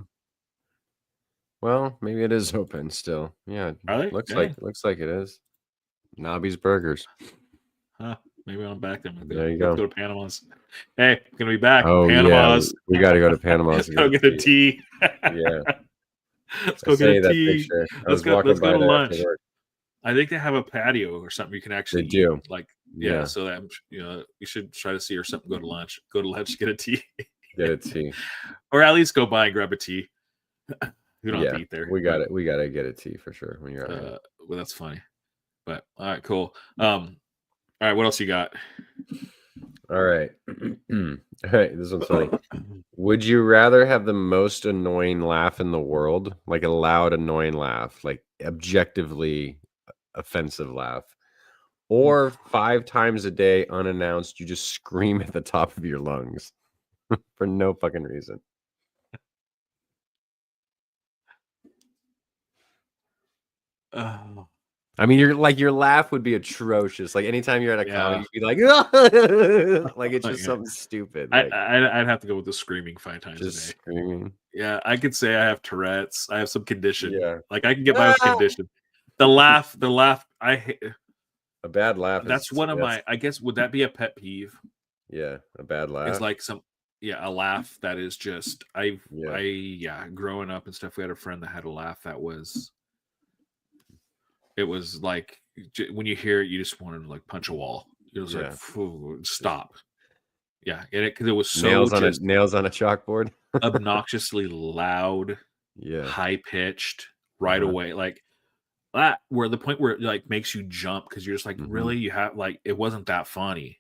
Well, maybe it is open still. Yeah, looks like it is. Nobby's Burgers. Huh? Maybe I'm back there. There you go. Let's go to Panama's. Hey, gonna be back. Oh, Panama's. Yeah, we got to go to Panama's. Let's go get a tea. Yeah. Let's go get a tea. Let's go to lunch. I think they have a patio or something you can actually They do. Eat. Like yeah, so that you should try to see or something. Go to lunch, get a tea. Get a tea. Or at least go by and grab a tea. You don't have to eat there. We got it. We got to get a tea for sure when you're out. Well, that's funny. But all right, cool. All right, what else you got? All right. All right, this one's funny. Would you rather have the most annoying laugh in the world, like a loud, annoying laugh, like objectively offensive laugh, or 5 times a day unannounced, you just scream at the top of your lungs for no fucking reason? I mean, your laugh would be atrocious. Like anytime you're at a comedy, you'd be like, like it's just something stupid. Like, I'd have to go with the screaming 5 times a day. Screaming. Yeah, I could say I have Tourette's. I have some condition. Yeah, like I can get by with condition. The laugh. I hate a bad laugh. That's one of my. I guess would that be a pet peeve? Yeah, a bad laugh. It's like a laugh that is just. Growing up and stuff, we had a friend that had a laugh that was. It was like when you hear it, you just wanted to like punch a wall. It was like, stop. Yeah, because it was so nails on a chalkboard, obnoxiously loud, high pitched, right away, like that. Where the point where it like makes you jump because you're just like, really, you have like it wasn't that funny,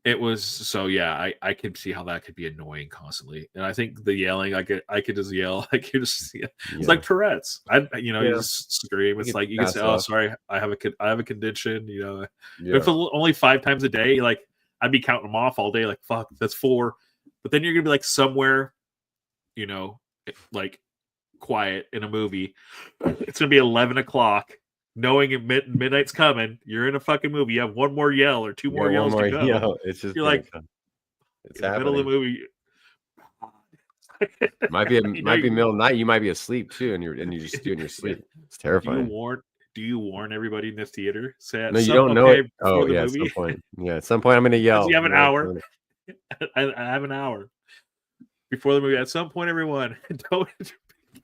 It was so I could see how that could be annoying constantly, and I think the yelling I could just yell it's like Tourette's. You just scream. It's like you can say, "Oh, sorry, I have a condition." If only 5 times a day, like I'd be counting them off all day. Like fuck, that's 4. But then you're gonna be like somewhere, like quiet in a movie. It's gonna be 11 o'clock. Knowing midnight's coming, you're in a fucking movie. You have one more yell or 2 more yells to go. It's just you're like, it's in the middle of the movie. might be middle of the night. You might be asleep too, and you're just doing your sleep. It's terrifying. Do you warn everybody in the theater? Say no, you don't know it. Oh yeah, at some point. Yeah, at some point I'm gonna yell. You have an hour. I have an hour before the movie. At some point, everyone, don't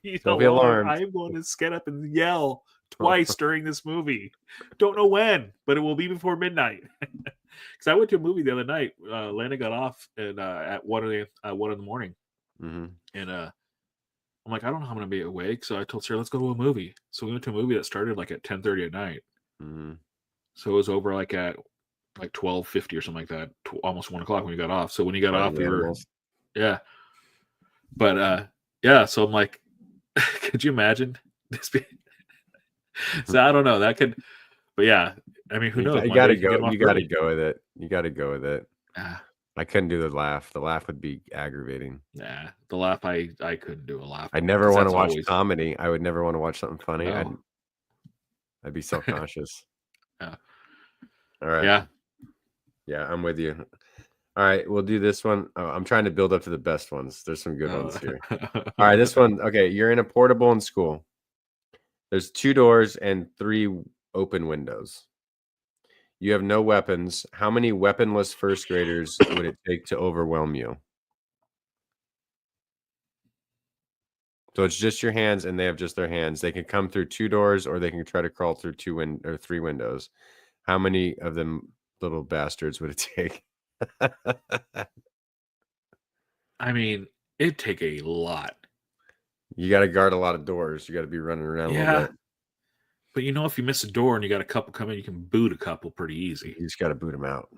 be alarmed. I'm going to get up and yell twice during this movie. Don't know when, but it will be before midnight. Because I went to a movie the other night. Lana got off at 1 in the morning, and I'm like, I don't know how I'm gonna be awake. So I told Sarah, let's go to a movie. So we went to a movie that started like at 10:30 at night. So it was over like at like 12:50 or something like that, almost 1 o'clock when we got off. So when you got off, we were but so I'm like, could you imagine this being so I don't know. That could, but yeah. I mean, who knows? You gotta go. You gotta go with it. You gotta go with it. I couldn't do the laugh. The laugh would be aggravating. Yeah, the laugh. I couldn't do a laugh. I never want to watch comedy. I would never want to watch something funny. No. I'd be self-conscious. Yeah. All right. Yeah, I'm with you. All right, we'll do this one. Oh, I'm trying to build up to the best ones. There's some good ones here. All right, this one. Okay, you're in a portable in school. There's 2 doors and 3 open windows. You have no weapons. How many weaponless first graders would it take to overwhelm you? So it's just your hands, and they have just their hands. They can come through 2 doors, or they can try to crawl through 3 windows. How many of them little bastards would it take? I mean, it'd take a lot. You got to guard a lot of doors. You got to be running around a little bit. But if you miss a door and you got a couple come in, you can boot a couple pretty easy. You just got to boot them out.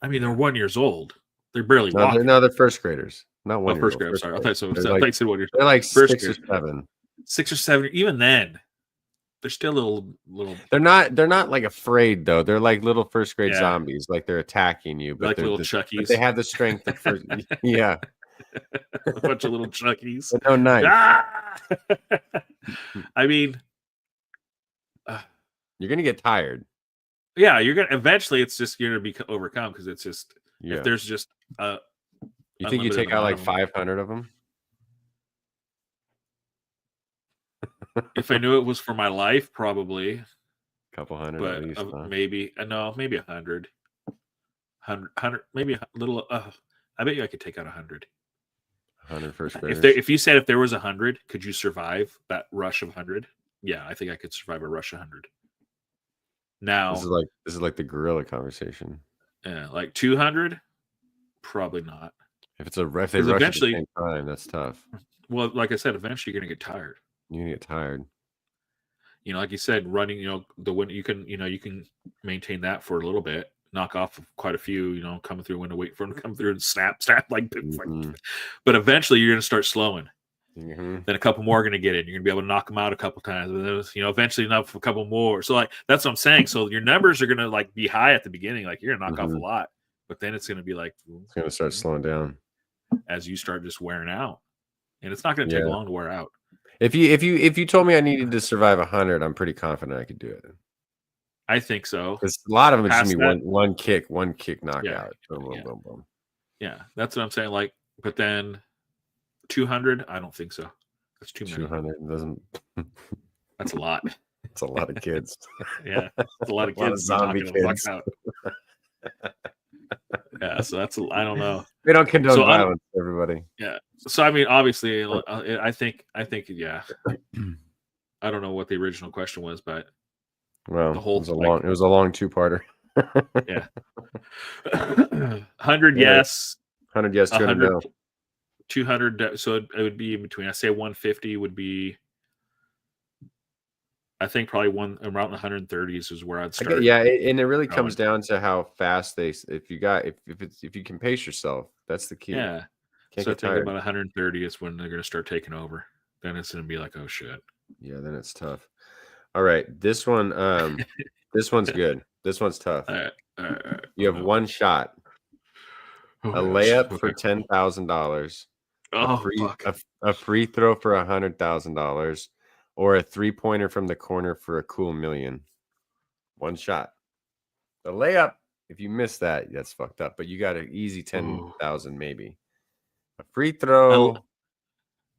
I mean, they're 1 year old. They're barely walking. They're first graders. Not 1 year first graders. Sorry, I thought so. They're like 1 year. They're like 6 or 7. 6 or 7. Even then, they're still little. They're not like afraid though. They're like little first grade zombies. Like they're attacking you, but like they're little Chuckies. But they have the strength of first. Yeah. A bunch of little Chuckies. No knife. I mean, you're gonna get tired. Yeah, you're gonna eventually. It's just you're gonna be overcome because it's just if there's just you think you take out like 500 of them? If I knew it was for my life, probably a couple hundred, but at least, maybe 100, maybe a little. I bet you I could take out 100. 100 first graders. If you said if there was 100, could you survive that rush of 100? Yeah, I think I could survive a rush of 100. Now this is like the gorilla conversation. Yeah, like 200, probably not. If they rush at the same time, that's tough. Well, like I said, eventually you're gonna get tired. You're gonna get tired. Like you said, running. The window. You can maintain that for a little bit. Knock off quite a few. Coming through a window, wait for them to come through and snap like. But eventually you're gonna start slowing. Then a couple more are going to get in. You're going to be able to knock them out a couple times. But eventually enough for a couple more. So that's what I'm saying. So your numbers are going to be high at the beginning. Like you're going to knock off a lot, but then it's going to be it's going to start slowing down as you start just wearing out, and it's not going to take long to wear out. If you told me I needed to survive 100, I'm pretty confident I could do it. I think so. Because a lot of them Past just be one kick knockout. Yeah. Boom, boom, boom, boom. Yeah, that's what I'm saying. Like, but then 200, I don't think so. That's too many. 200 doesn't. That's a lot. It's a lot of kids. Yeah, it's a lot of kids. Zombie kids. Out. Yeah, so that's. I don't know. They don't condone violence, everybody. Yeah. So I mean, obviously, I think, yeah. I don't know what the original question was, but well, the whole it was a long two-parter. Yeah. 100 yes. 100 yes, 200 no. 200. So it would be in between. I say 150 would be. I think probably around the 130s is where I'd start. Yeah, and it really comes down to how fast if you can pace yourself, that's the key. Yeah. So I think about 130 is when they're going to start taking over. Then it's going to be like, oh shit. Yeah, then it's tough. All right, this one, this one's good. This one's tough. You have one shot. A layup for $10,000. A free throw for $100,000. Or a 3-pointer from the corner for a cool $1 million. One shot. The layup, if you miss that, that's fucked up. But you got an easy 10,000 maybe. A free throw.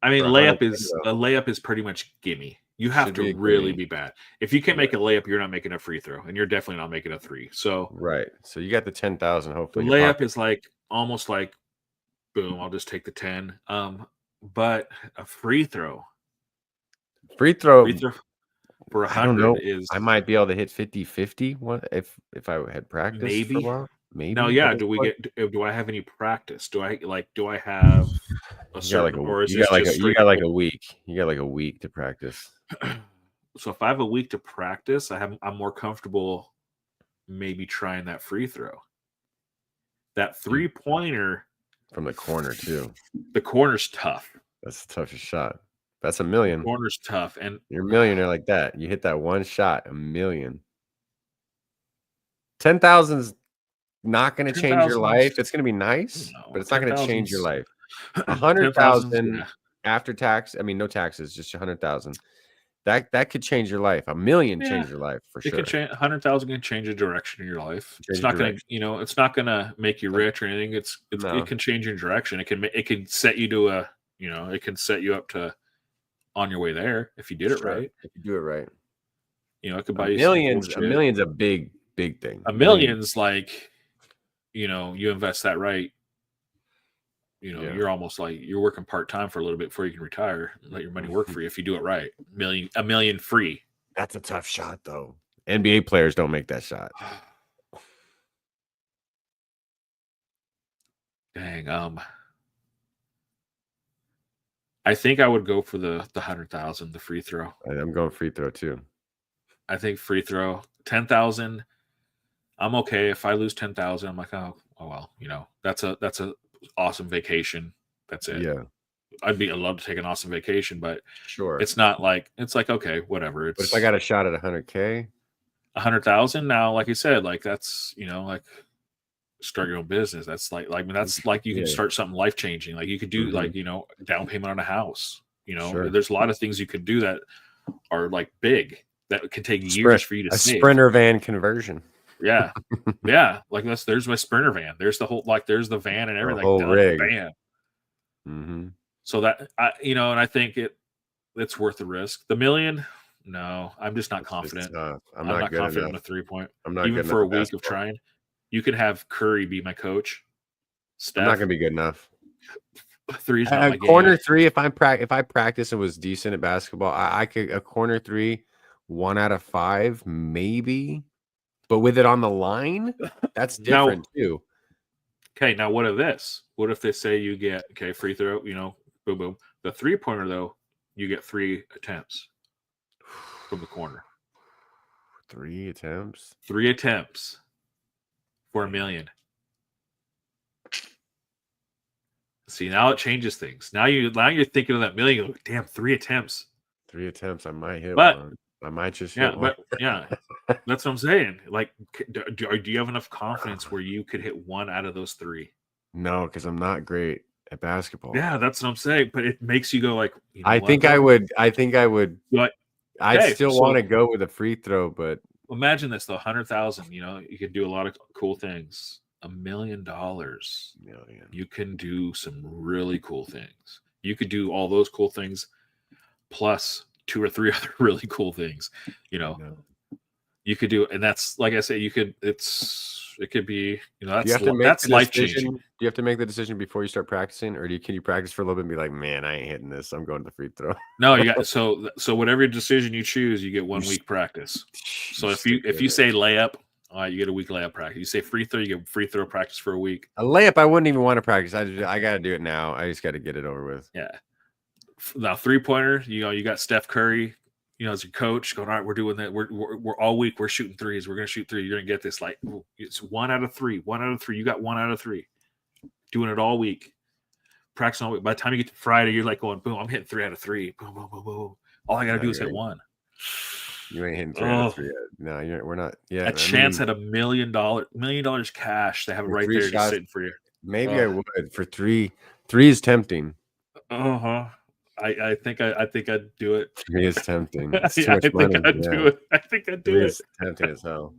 I mean, layup is pretty much gimme. You have to really be bad. If you can't make a layup, you're not making a free throw, and you're definitely not making a 3. So right. So you got the 10,000. Hopefully, the layup is like almost like, boom. I'll just take the 10. But a free throw. Free throw for 100 is. I might be able to hit 50-50. What if I had practice? Maybe. For a while? Maybe. No, yeah. Do I have any practice? Do I have a certain? You got like a week. You got like a week to practice. So if I have a week to practice, I'm more comfortable maybe trying that free throw. That 3-pointer from the corner too. The corner's tough. That's the toughest shot. That's $1 million. The corner's tough, and you're a millionaire like that. You hit that one shot, $1 million. 10,000's not going to change your life. It's going to be nice, but it's not going to change your life. 100,000 after tax. I mean, no taxes, just 100,000. That could change your life. $1 million change your life for sure. 100,000 can change the direction of your life. It's not going to, it's not going to make you rich or anything. It can change your direction. It can set you to it can set you up to on your way there if you did it right. If you do it right, it could buy you millions. $1 million's a big thing. $1 million's like, you invest that right. You're almost like you're working part-time for a little bit before you can retire and let your money work for you if you do it right. $1 million free. That's a tough shot though. NBA players don't make that shot. Dang. I think I would go for the 100,000, the free throw. I'm going free throw too. I think free throw 10,000. I'm okay if I lose 10,000. I'm like, oh well, that's a awesome vacation. That's it. Yeah, I'd love to take an awesome vacation, but sure, it's not like okay, whatever. But if I got a shot at 100K, 100,000 now, like you said, like that's like start your own business. That's like that's like you can start something life changing. Like you could do like down payment on a house. Sure. There's a lot of things you could do that are like big that can take years for you to save. Sprinter van conversion. Yeah. Like there's my Sprinter van. There's the whole there's the van and everything. The whole rig. Van. Mm-hmm. So that and I think it's worth the risk. The $1 million, no, I'm just not confident. I'm not confident in a 3-point. I'm not even for a week of trying. You could have Curry be my coach. Steph, I'm not gonna be good enough. Three's not my corner game. 3. If I practice and was decent at basketball, I could a corner 3, 1 out of 5 maybe. But with it on the line, that's different too. Okay, now what if this? What if they say you get free throw? Boom, boom. The 3-pointer though, you get 3 attempts from the corner. 3 attempts. 3 attempts for $1 million. See, now it changes things. Now you're thinking of that $1 million. Like, damn, 3 attempts. 3 attempts. I might hit but, one. I might just hit one. That's what I'm saying. Like, do you have enough confidence where you could hit 1 out of those 3? No, because I'm not great. at basketball. Yeah, that's what I'm saying. But it makes you go like, you know I what, think though? I would. But I'd okay, still so- want to go with a free throw, but imagine this though, 100,000. You know, you could do a lot of cool things. $1 million. You can do some really cool things. You could do all those cool things plus 2 or 3 other really cool things. You know, you could do, and that's like I say, you could. It could be, you know, that's life changing. Do you have to make the decision before you start practicing, or can you practice for a little bit and be like, man, I ain't hitting this, I'm going to the free throw? No, you got so whatever decision you choose, you get 1 week practice. So if you say layup, you get a week layup practice. You say free throw, you get free throw practice for a week. A layup, I wouldn't even want to practice. I got to do it now. I just got to get it over with. Yeah. Now 3-pointer, you know, you got Steph Curry, you know, as your coach going, all right, we're doing that. We're all week. We're shooting threes. We're going to shoot 3. You're going to get this. Like, it's 1 out of 3, 1 out of 3. You got 1 out of 3. Doing it all week. Practicing all week. By the time you get to Friday, you're like going, boom, I'm hitting 3 out of 3. Boom, boom, boom, boom. All I got to do is hit 1. You ain't hitting 3 out of 3 yet. No, we're not. Yeah. Chance at $1 million cash. They have it right there just sitting for you. Maybe I would for 3. 3 is tempting. Uh-huh. I think I'd do it. 3 is tempting. I think I'd do it. I think I'd do it. It's tempting as hell.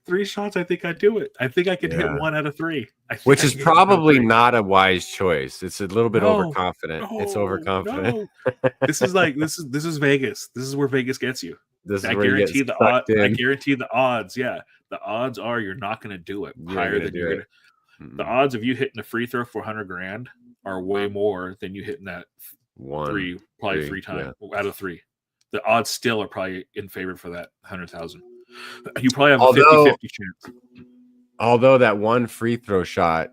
3 shots, I think I'd do it. I think I could hit 1 out of 3. Which is probably not a wise choice. It's a little bit overconfident. It's overconfident. No. This is Vegas. This is where Vegas gets you. I guarantee the odds. Yeah, the odds are you're not going to do it higher than you're going to. The odds of you hitting a free throw for $100,000 are way more than you hitting that 3 times out of 3. The odds still are probably in favor for that 100,000. You probably have a 50-50 chance. Although that one free throw shot,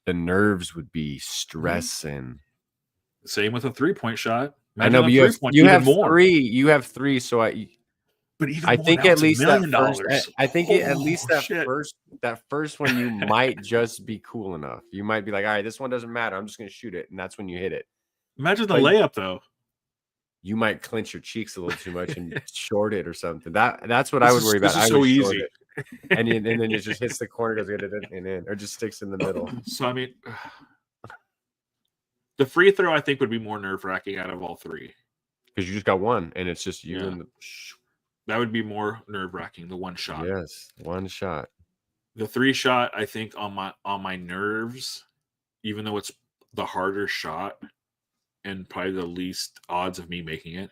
the nerves would be stressing. Same with a 3-point shot. Imagine I know, but you have more. 3. You have 3, so I think at least that first. I think at least that first one you might just be cool enough. You might be like, all right, this one doesn't matter. I'm just going to shoot it, and that's when you hit it. Imagine the layup though. You might clench your cheeks a little too much and short it or something. That's what I would worry about. This is so easy. And then it just hits the corner, goes in, or just sticks in the middle. So I mean, the free throw I think would be more nerve-wracking out of all 3 because you just got 1, and it's just you and that would be more nerve-wracking. The 1 shot. Yes, 1 shot. The 3 shot, I think on my nerves, even though it's the harder shot and probably the least odds of me making it,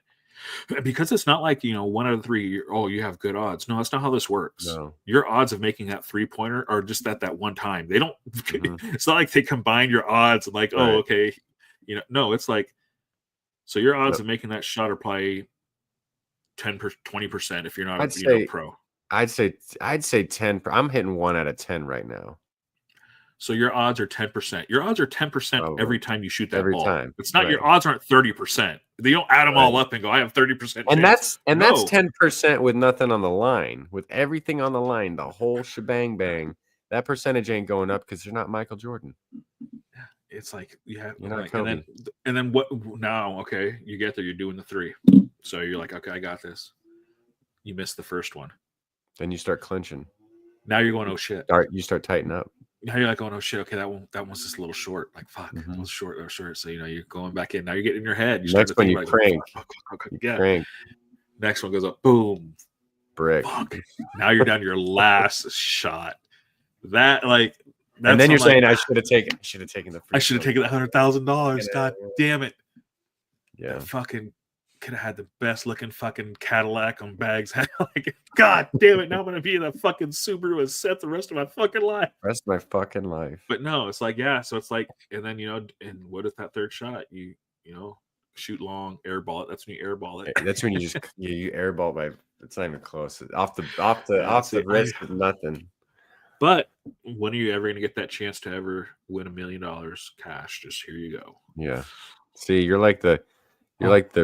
because it's not like, you know, 1 out of 3. You have good odds. No, that's not how this works. No. Your odds of making that 3-pointer are just that one time. They don't. It's not like they combine your odds and like, right. Okay, you know. No, it's like, so your odds of making that shot are probably 20% if you're not a pro. I'd say 10. I'm hitting 1 out of 10 right now. So your odds are 10%. Your odds are 10% every time you shoot that ball. Time. It's not your odds aren't 30%. They don't add them all up and go, I have 30%. And that's 10% with nothing on the line. With everything on the line, the whole shebang bang, that percentage ain't going up because you're not Michael Jordan. It's like, yeah, you're not Kobe. And then what now? Okay, you get there, you're doing the 3. So you're like, okay, I got this. You missed the first one. Then you start clinching. Now you're going, oh shit. You start tightening up. Now you're like, oh no shit, okay, that one's just a little short. Like fuck, that was short. So you know you're going back in. Now you're getting in your head. Next one you crank. Crank. Next one goes up, boom, brick. Fuck. Now you're down to your last shot. That and then you're saying I should have taken the. I should have taken the $100,000. God damn it. Yeah. That fucking could have had the best looking fucking Cadillac on bags. Like, God damn it! Now I'm gonna be in a fucking Subaru and set the rest of my fucking life. Rest of my fucking life. But no, it's like so it's like, and then and what is that 3rd shot? You know, shoot long, airball it. That's when you airball it. That's when you just you airball by. It's not even close. Off the wrist, nothing. But when are you ever gonna get that chance to ever win $1 million cash? Just here you go. Yeah. See, you're like the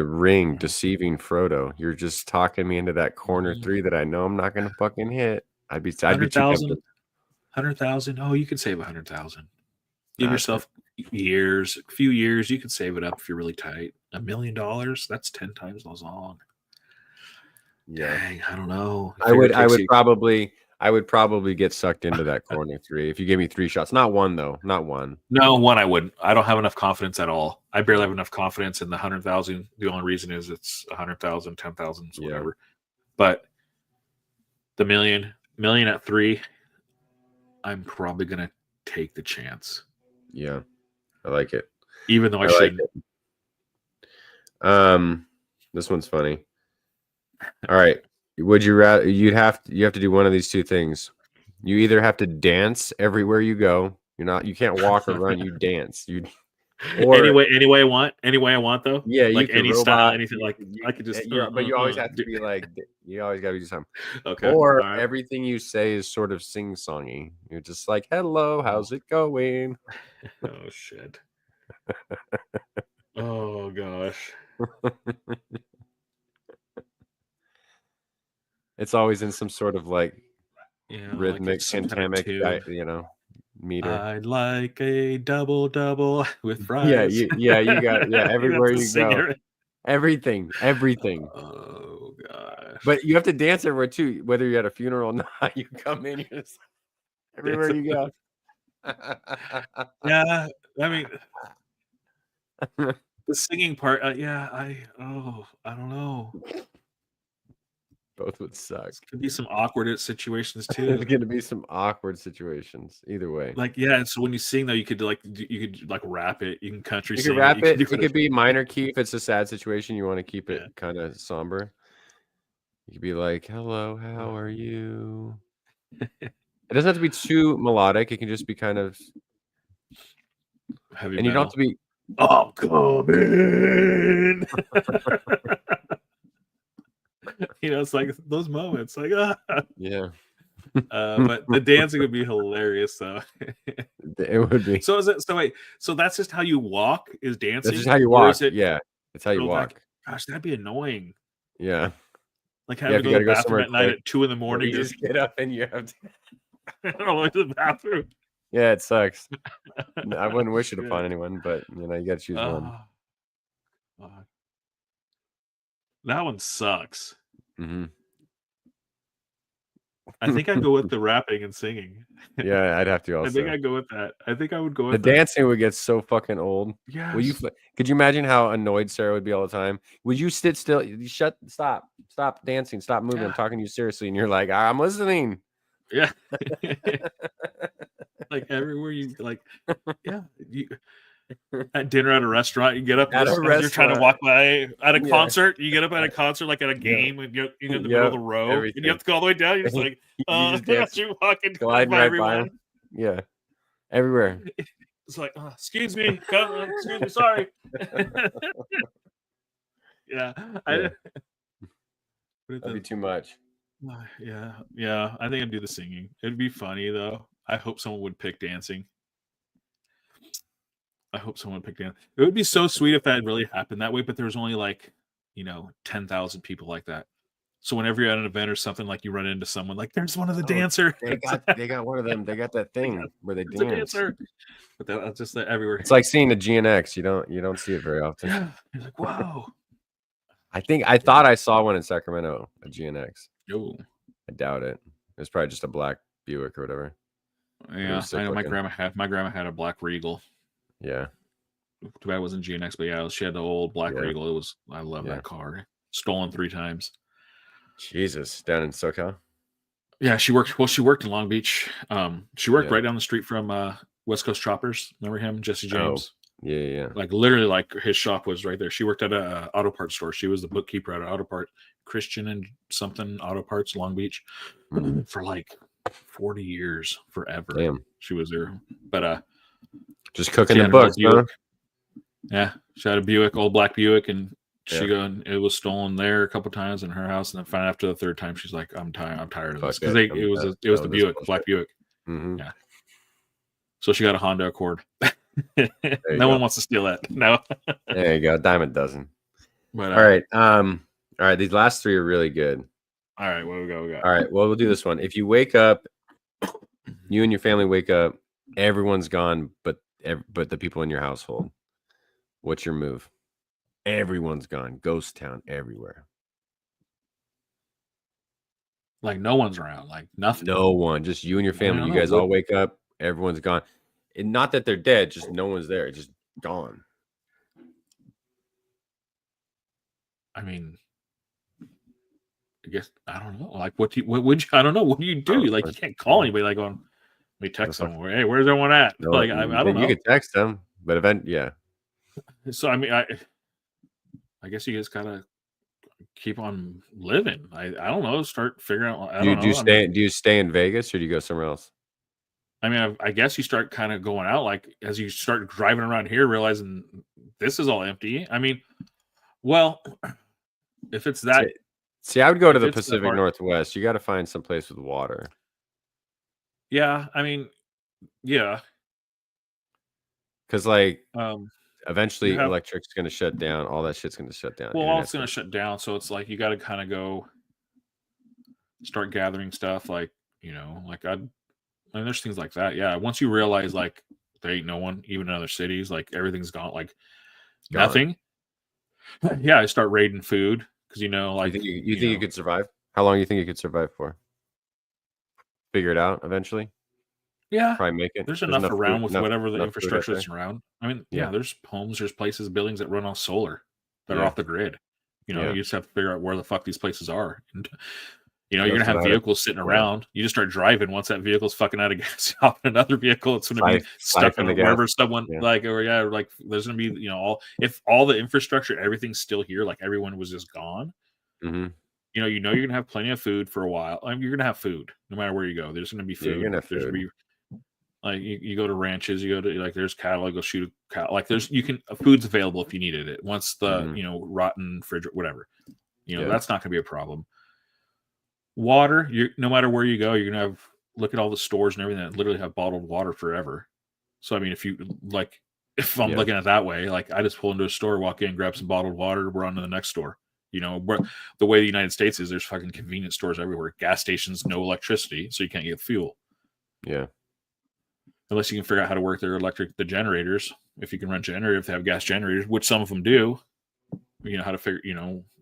ring deceiving Frodo. You're just talking me into that corner 3 that I know I'm not going to fucking hit. I'd be 100,000. Oh, you can save 100,000. Give yourself a few years. You can save it up if you're really tight. $1 million. That's 10 times as long. Yeah. Dang, I don't know. I would I would probably get sucked into that corner 3 if you gave me 3 shots. Not one though. Not one. No, one I wouldn't. I don't have enough confidence at all. I barely have enough confidence in the 100,000. The only reason is it's 100,000, 10,000, whatever. But the million at 3, I'm probably gonna take the chance. Yeah, I like it. Even though I shouldn't. Like this one's funny. All right. Would you rather? You have to do one of these 2 things. You either have to dance everywhere you go. You can't walk or run. You dance. Or any way I want though. Yeah, like any robot, style, anything like I could just. But you always have to be like. You always got to do something. Okay. Or everything you say is sort of sing-songy. You're just like, "Hello, how's it going?" Oh shit. Oh gosh. It's always in some sort of like rhythmic, like pentamic, meter. I'd like a double with fries. Yeah, you got everywhere you go. Everything. Oh gosh. But you have to dance everywhere too, whether you're at a funeral or not. You come in, you're just everywhere you go. Yeah, I mean the singing part, I don't know. Both would suck. Could be some awkward situations too. There's going to be some awkward situations either way. Like so when you sing though, you could rap it. You can country sing. You can rap it. It could be minor key if it's a sad situation. You want to keep it kind of somber. You could be like, "Hello, how are you?" It doesn't have to be too melodic. It can just be kind of heavy. And you don't have to be. I'm coming. It's like those moments, like yeah. But the dancing would be hilarious, though. It would be. So is it? So wait. So that's just how you walk? Is dancing? That's just how you walk. Yeah, that's how you walk. Like, gosh, that'd be annoying. Yeah. Like having to go to the bathroom at night at 2 a.m. You just get up and you have to. I don't know, to the bathroom. Yeah, it sucks. I wouldn't wish it upon anyone, but you got to choose one. That one sucks. Mm-hmm. I think I'd go with the rapping and singing. Yeah, I'd have to also. I think I'd go with that. I think I would go with the dancing would get so fucking old. Yeah. Could you imagine how annoyed Sarah would be all the time? Would you sit still? Stop dancing, stop moving. I'm talking to you seriously, and you're like, I'm listening. Yeah. Like everywhere you like, you at dinner at a restaurant, you get up as you're trying to walk by at a concert. You get up at a concert, like at a game, and you're in the middle of the row, and you have to go all the way down. You're just like, you're walking gliding right by him. Yeah, everywhere. It's like, excuse me, sorry. Yeah, that'd be too much. Yeah. I think I'd do the singing. It'd be funny though. I hope someone would pick dancing. It would be so sweet if that really happened that way, but there's only 10,000 people like that. So whenever you're at an event or something, like you run into someone, like there's one of the dancer. They got one of them. They got that thing where they dance. But that's just everywhere. It's like seeing a GNX. You don't see it very often. Yeah. You're like, wow. I thought I saw one in Sacramento, a GNX. Oh. I doubt it. It was probably just a black Buick or whatever. Yeah, I know my grandma had a black Regal. Yeah. Too bad it wasn't GNX, but yeah, she had the old black Regal. I love that car. Stolen 3 times. Jesus, down in SoCal. Yeah, she worked in Long Beach. She worked right down the street from West Coast Choppers. Remember him, Jesse James? Oh, yeah. Like literally, like his shop was right there. She worked at a auto parts store. She was the bookkeeper at an auto part, Christian and something auto parts, Long Beach, for like 40 years, forever. Damn. She was there, but just cooking the books, huh? Yeah, she had a Buick, old black Buick, and it was stolen there a couple times in her house, and then finally after the 3rd time, she's like, "I'm tired of this," because it was the Buick, black Buick. Mm-hmm. Yeah. So she got a Honda Accord. No one wants to steal that. No. There you go, dime a dozen. But, all right. These last 3 are really good. All right, what we got? All right, well, we'll do this one. If you wake up, you and your family wake up, everyone's gone, but the people in your household. What's your move? Everyone's gone. Ghost town everywhere. Like no one's around, like nothing. No one, just you and your family. You guys all wake up, everyone's gone. And not that they're dead, just no one's there, just gone. I mean, I guess I don't know. Like, what would you? I don't know. What do you do? Like, you can't call anybody. Like, on me text them. Hey, where's everyone at? No, like, I don't know. You could text them, but yeah. So I mean, I guess you just gotta keep on living. I don't know. Start figuring out. Do you stay in Vegas or do you go somewhere else? I mean, I guess you start kind of going out, like as you start driving around here, realizing this is all empty. I mean, well, if it's that. See, I would go to the Pacific Northwest. You got to find some place with water. Yeah, I mean, yeah. Because eventually electric's going to shut down. All that shit's going to shut down. Well, all it's going to shut down. So it's like you got to kind of go start gathering stuff. Like, I mean, there's things like that. Yeah. Once you realize like there ain't no one, even in other cities, like everything's gone, like nothing. Yeah. I start raiding food because, like. You think you could survive? How long do you think you could survive for? Figure it out eventually? Yeah. Probably make it. There's enough around with whatever the infrastructure that's around. I mean, yeah, there's homes, there's places, buildings that run off solar that are off the grid. You just have to figure out where the fuck these places are. And, you're going to have vehicles sitting around. You just start driving. Once that vehicle's fucking out of gas, hop in another vehicle, it's going to be stuck in wherever someone like there's going to be, if all the infrastructure, everything's still here, like everyone was just gone. Mm-hmm. You're going to have plenty of food for a while. I mean, you're going to have food no matter where you go. There's going to be food. You're going to have food. There's going to be like you go to ranches, you go to like there's cattle, go shoot a cow. Like food's available if you needed it. Once the rotten fridge, whatever, that's not going to be a problem. Water, no matter where you go, you're gonna have look at all the stores and everything that literally have bottled water forever. So I mean, if I'm looking at it that way, like I just pull into a store, walk in, grab some bottled water, we're on to the next store. The way the United States is, there's fucking convenience stores everywhere, gas stations, no electricity, so you can't get fuel. Yeah. Unless you can figure out how to work the generators. If you can run generators, if they have gas generators, which some of them do, how to figure,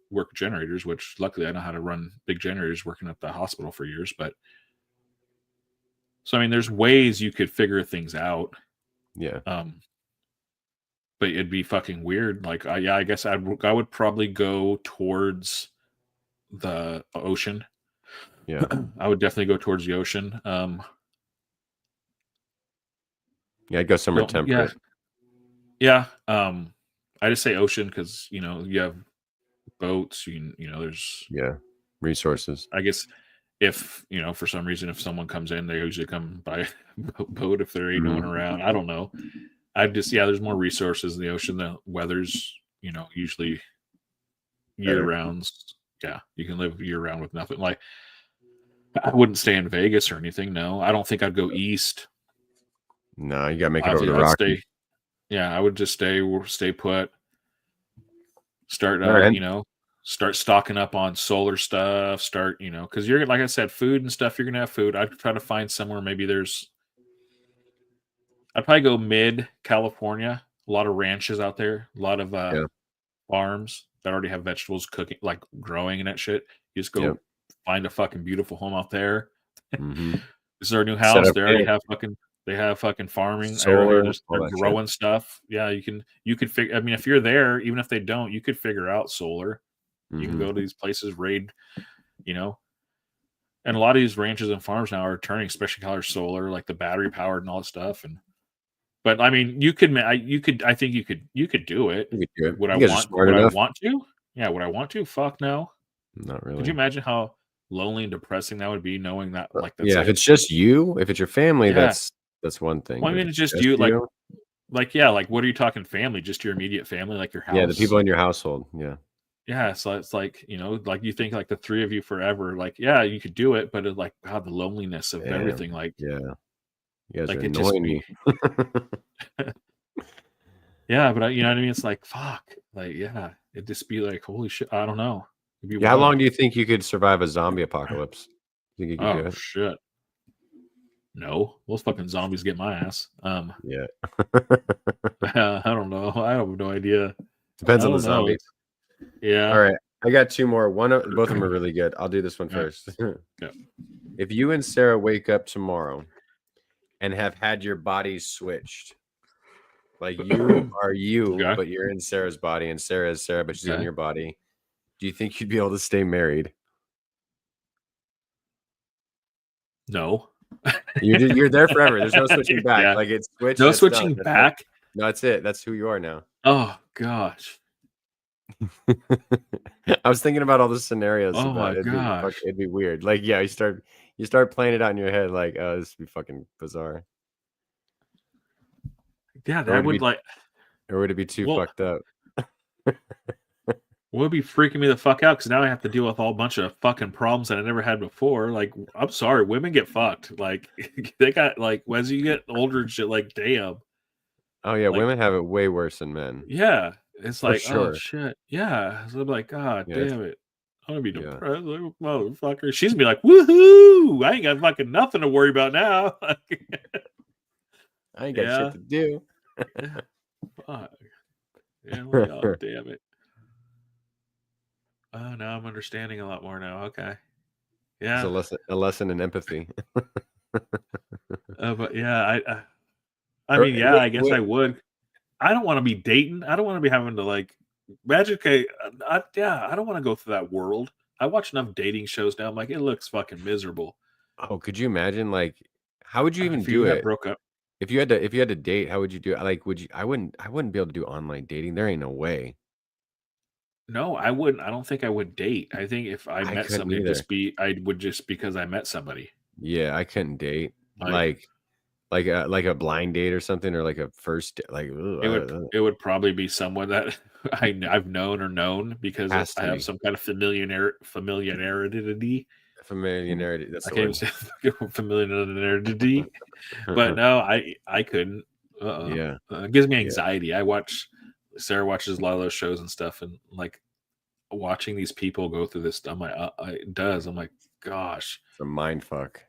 work generators, which luckily I know how to run big generators working at the hospital for years. But so I mean, there's ways you could figure things out. Yeah. But it'd be fucking weird. Like, I guess I would probably go towards the ocean. Yeah. I would definitely go towards the ocean. Yeah, I'd go somewhere temperate. Yeah. I just say ocean because you have boats, there's resources. I guess if for some reason if someone comes in, they usually come by boat if there ain't no one around. I don't know. There's more resources in the ocean. The weather's usually year rounds. Yeah, you can live year round with nothing. Like I wouldn't stay in Vegas or anything. No, I don't think I'd go east. No, you gotta make it over the Rockies. I would just stay put. Start start stocking up on solar stuff. Start because you're like I said, food and stuff. You're gonna have food. I'd try to find somewhere maybe I'd probably go mid California. A lot of ranches out there. A lot of farms that already have vegetables cooking, like growing and that shit. You just go find a fucking beautiful home out there. Mm-hmm. This is our new house. They already have fucking farming. They're growing stuff. Yeah, you could figure. I mean, if you're there, even if they don't, you could figure out solar. Mm-hmm. You can go to these places, raid, and a lot of these ranches and farms now are turning, especially color solar, like the battery powered and all that stuff. But I mean, I think you could do it. Would I want to? Yeah, would I want to? Fuck no. Not really. Could you imagine how lonely and depressing that would be, knowing that if it's just you, if it's your family, that's one thing. Well, I mean, it's just you, like what are you talking family? Just your immediate family, like your house. Yeah, the people in your household. Yeah. Yeah, so it's like, like you think like the three of you forever, like, yeah, you could do it, but it's like, God, the loneliness of everything, like, yeah, you guys like are annoying me. Yeah, but you know what I mean? It's like, fuck, like, yeah, it'd just be like, holy shit, I don't know. How long do you think you could survive a zombie apocalypse? You think you could do it? Shit. No, those fucking zombies get my ass. Yeah. I don't know. I have no idea. Depends on the zombies. Yeah. All right. I got two more. Both of them are really good. I'll do this one first. Yeah. If you and Sarah wake up tomorrow and have had your bodies switched, like you are you, Okay. but you're in Sarah's body, and Sarah is Sarah, but she's in Okay. your body, do you think you'd be able to stay married? No. You're there forever. There's no switching back. Yeah. Like it's switched. No it's switching done. That's back. it. No, that's it. That's who you are now. Oh gosh. I was thinking about all the scenarios. Oh my it'd gosh. It'd be weird. Like, yeah, you start playing it out in your head. Like, oh, this would be fucking bizarre. Yeah, that would like. Or would it be too fucked up? Would be freaking me the fuck out because now I have to deal with a whole bunch of fucking problems that I never had before. Like, I'm sorry, women get fucked. Like, they got like as you get older and shit. Like, damn. Oh yeah, like, women have it way worse than men. Yeah, it's like, sure. oh shit, yeah. So I'm like, God damn it, I'm gonna be Yeah. depressed, like, motherfucker. She's gonna be like, woohoo! I ain't got fucking nothing to worry about now. I ain't got shit to do. Yeah. Fuck. Yeah, like, oh damn it. Oh, now I'm understanding a lot more now. Okay. Yeah. It's a lesson in empathy. But yeah, I mean, yeah, I guess I would. I don't want to be dating. I don't want to be having to like imagine. Okay, I don't want to go through that world. I watch enough dating shows now. I'm like, it looks fucking miserable. Oh, could you imagine? Like, how would you even if do it? Broke up. If you had to date, how would you do it? Like, would you? I wouldn't be able to do online dating. There ain't no way. No, I wouldn't. I don't think I would date. I think if I met somebody, I would just because I met somebody. Yeah, I couldn't date. Like a blind date or something, or like a first like. It would probably be someone that I've known because I have some kind of familiarity. Familiarity. That's I can't say familiarity, but no, I couldn't. Yeah, it gives me anxiety. Sarah watches a lot of those shows and stuff, and like watching these people go through this. I'm like, it does. I'm like, gosh, it's a mind fuck.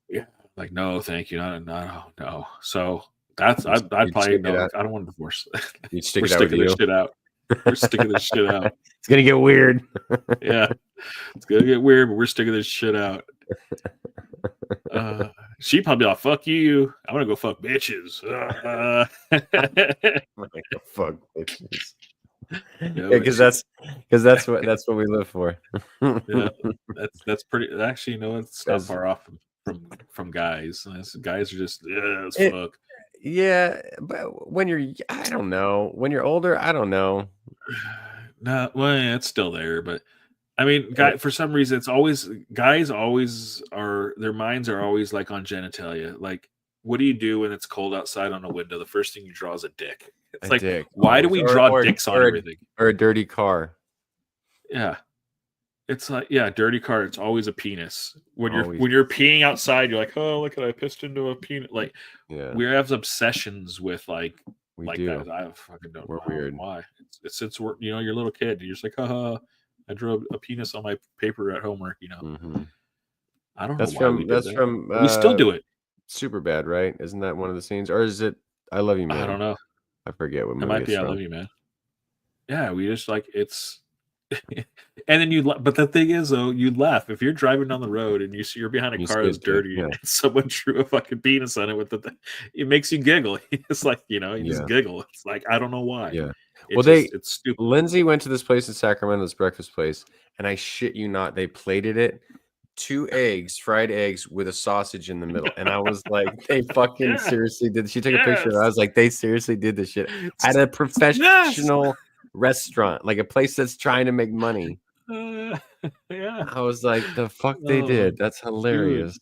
Yeah, like no, thank you, no. So that's I'd probably no. I don't want to divorce. You'd stick We're sticking this shit out. We're sticking this shit out. It's gonna get weird. Yeah, it's gonna get weird, but we're sticking this shit out. She probably like, fuck you. I'm gonna go fuck bitches. Fuck bitches. Because that's what we live for. Yeah, that's pretty. Actually, you know, it's not far off from guys. Guys are just fuck. Yeah, but when you're, I don't know. When you're older, I don't know. No, well, yeah, it's still there, but I mean, for some reason, guys always are. Their minds are always like on genitalia. Like, what do you do when it's cold outside on a window? The first thing you draw is a dick. It's like, dick. Why do we draw dicks on everything? Or a dirty car. Yeah. It's like, yeah, dirty car. It's always a penis. When you're peeing outside, you're like, oh, look at I pissed into a penis. Like, we have obsessions with like that. I fucking don't know weird. Why. It's since we're you're a little kid. You're just like, I drew a penis on my paper at homework. Mm-hmm. I don't know. That's from. We still do it. Superbad, right? Isn't that one of the scenes, or is it I Love You Man? I don't know. I forget what movie it might be. I Love You Man. Yeah, we just like it's. And then but the thing is though, you laugh if you're driving down the road and you're behind a car that's dirty and someone drew a fucking penis on it with it makes you giggle. It's like, you just giggle. It's like, I don't know why. Yeah. It's stupid. Lindsay went to this place in Sacramento, this breakfast place, and I shit you not, they plated it 2 eggs, fried eggs with a sausage in the middle. And I was like, they fucking seriously did. She took a picture of it. I was like, they seriously did this shit at a professional restaurant, like a place that's trying to make money. I was like, the fuck they did. That's hilarious. Dude.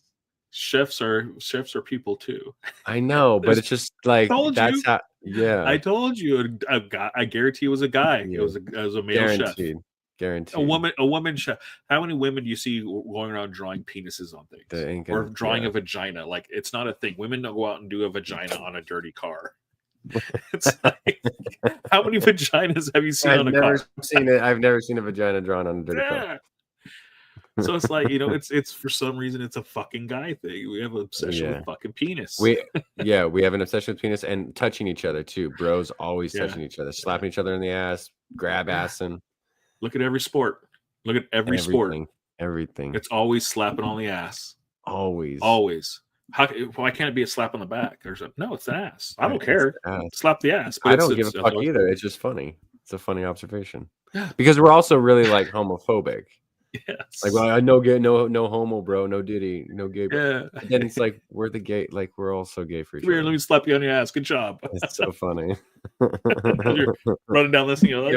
Chefs are people too. I know, but it's just like that's how. Yeah, I told you. A guy, I guarantee it was a guy. Yeah. It was a male chef. Guaranteed. A woman chef. How many women do you see going around drawing penises on things or drawing a vagina? Like, it's not a thing. Women don't go out and do a vagina on a dirty car. It's like, how many vaginas have you seen on a car? I've never seen a vagina drawn on a dirty car. So it's like, it's for some reason it's a fucking guy thing. We have an obsession with fucking penis. We have an obsession with penis and touching each other too. Bros always touching each other, slapping each other in the ass, grab assing. Look at every sport. Look at every sport. Everything. It's always slapping on the ass. Always. Why can't it be a slap on the back or something? No, it's an ass. I don't care. Slap the ass. But I don't give a fuck either. It's just funny. It's a funny observation. Yeah. Because we're also really like homophobic. Yes. Like, well, I no gay, no homo, bro, no Diddy, no gay. Bro. Yeah. And then it's like we're the gay, like we're all so gay for each other. Let me slap you on your ass. Good job. It's so funny. You're running down this and you're like,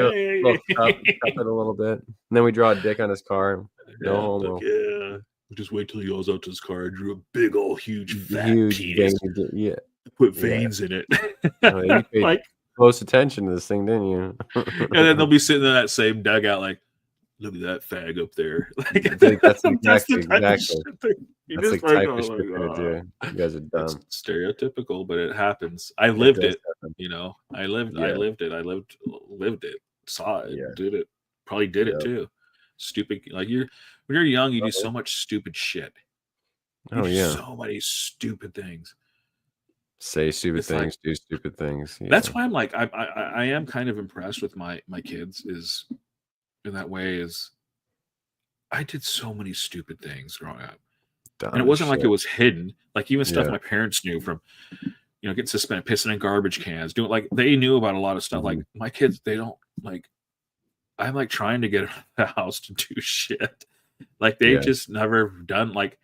cup it a little bit, and then we draw a dick on his car. No homo. Yeah. Just wait till he goes out to his car. I drew a big old huge penis. Yeah. Put veins in it. You paid like close attention to this thing, didn't you? And then they'll be sitting in that same dugout, like, look at that fag up there. Like, that's exactly. That's the type of shit you're gonna do. You guys are dumb. It's stereotypical, but it happens. I lived it. You know, I lived it. I lived it. Saw it. Did it. Probably did it too. Stupid. Like when you're young, you do so much stupid shit. So many stupid things. Say stupid things. Do stupid things. Yeah. That's why I'm like I am kind of impressed with my kids. Is in that way is I did so many stupid things growing up. And it wasn't like it was hidden. Like even stuff my parents knew from, getting suspended, pissing in garbage cans, doing like they knew about a lot of stuff. Like my kids, they don't like. I'm like trying to get out of the house to do shit. Like they just never done like.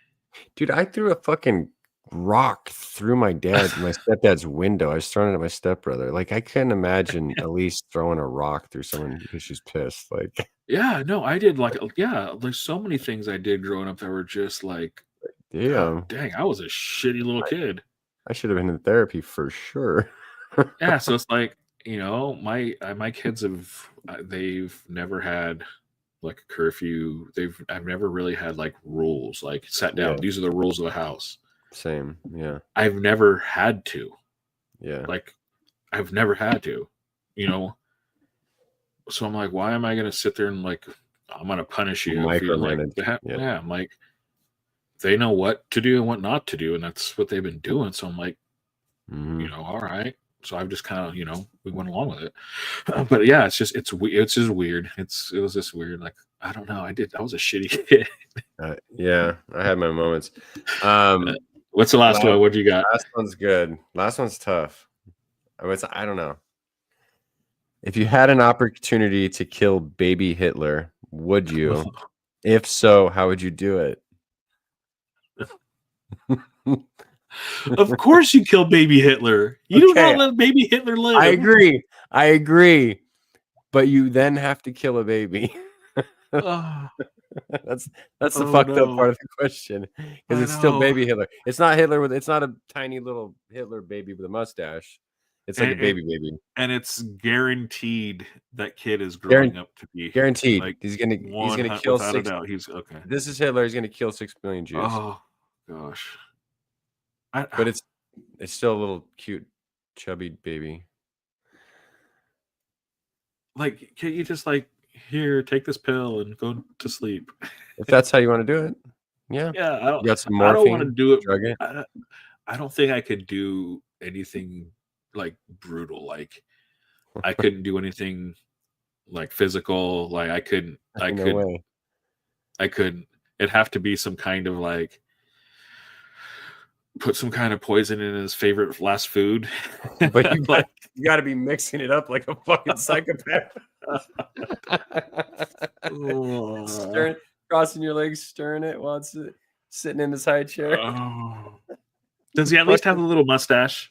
Dude, I threw a fucking rock through my stepdad's window. I was throwing it at my stepbrother. Like I couldn't imagine Elise throwing a rock through someone because she's pissed. Like I did like there's so many things I did growing up that were just like dang, I was a shitty little kid. I should have been in therapy for sure. So it's like, my kids they've never had like a curfew. I've never really had like rules, like sat down. These are the rules of the house. Same. Yeah. I've never had to. Yeah. Like I've never had to, So I'm like, why am I going to sit there and like, I'm going to punish you? If you're like, I'm like, they know what to do and what not to do. And that's what they've been doing. So I'm like, all right. So I've just kind of, we went along with it. But it's just weird. It was just weird. Like, I don't know. I was a shitty kid. I had my moments. What's the last one? What do you got? Last one's good. Last one's tough. I don't know. If you had an opportunity to kill baby Hitler, would you? If so, how would you do it? Of course you kill baby Hitler. You do not let baby Hitler live. I agree. But you then have to kill a baby. That's the fucked up part of the question, because it's still baby Hitler. It's not Hitler it's not a tiny little Hitler baby with a mustache. It's like a baby, and it's guaranteed that kid is growing up to be guaranteed. Like he's gonna kill 6. He's okay. This is Hitler. He's gonna kill 6 million Jews. Oh gosh, but it's still a little cute, chubby baby. Like, can't you just like, here, take this pill and go to sleep? If that's how you want to do it, yeah. I don't. You got some morphine, I don't want to do it. Drug it. I don't think I could do anything like brutal. Like I couldn't do anything like physical. Like I couldn't. I couldn't. It'd have to be some kind of like put some kind of poison in his favorite fast food. But you got to be mixing it up like a fucking psychopath. Crossing your legs, stirring it while it's sitting in his high chair. Does he at least have a little mustache?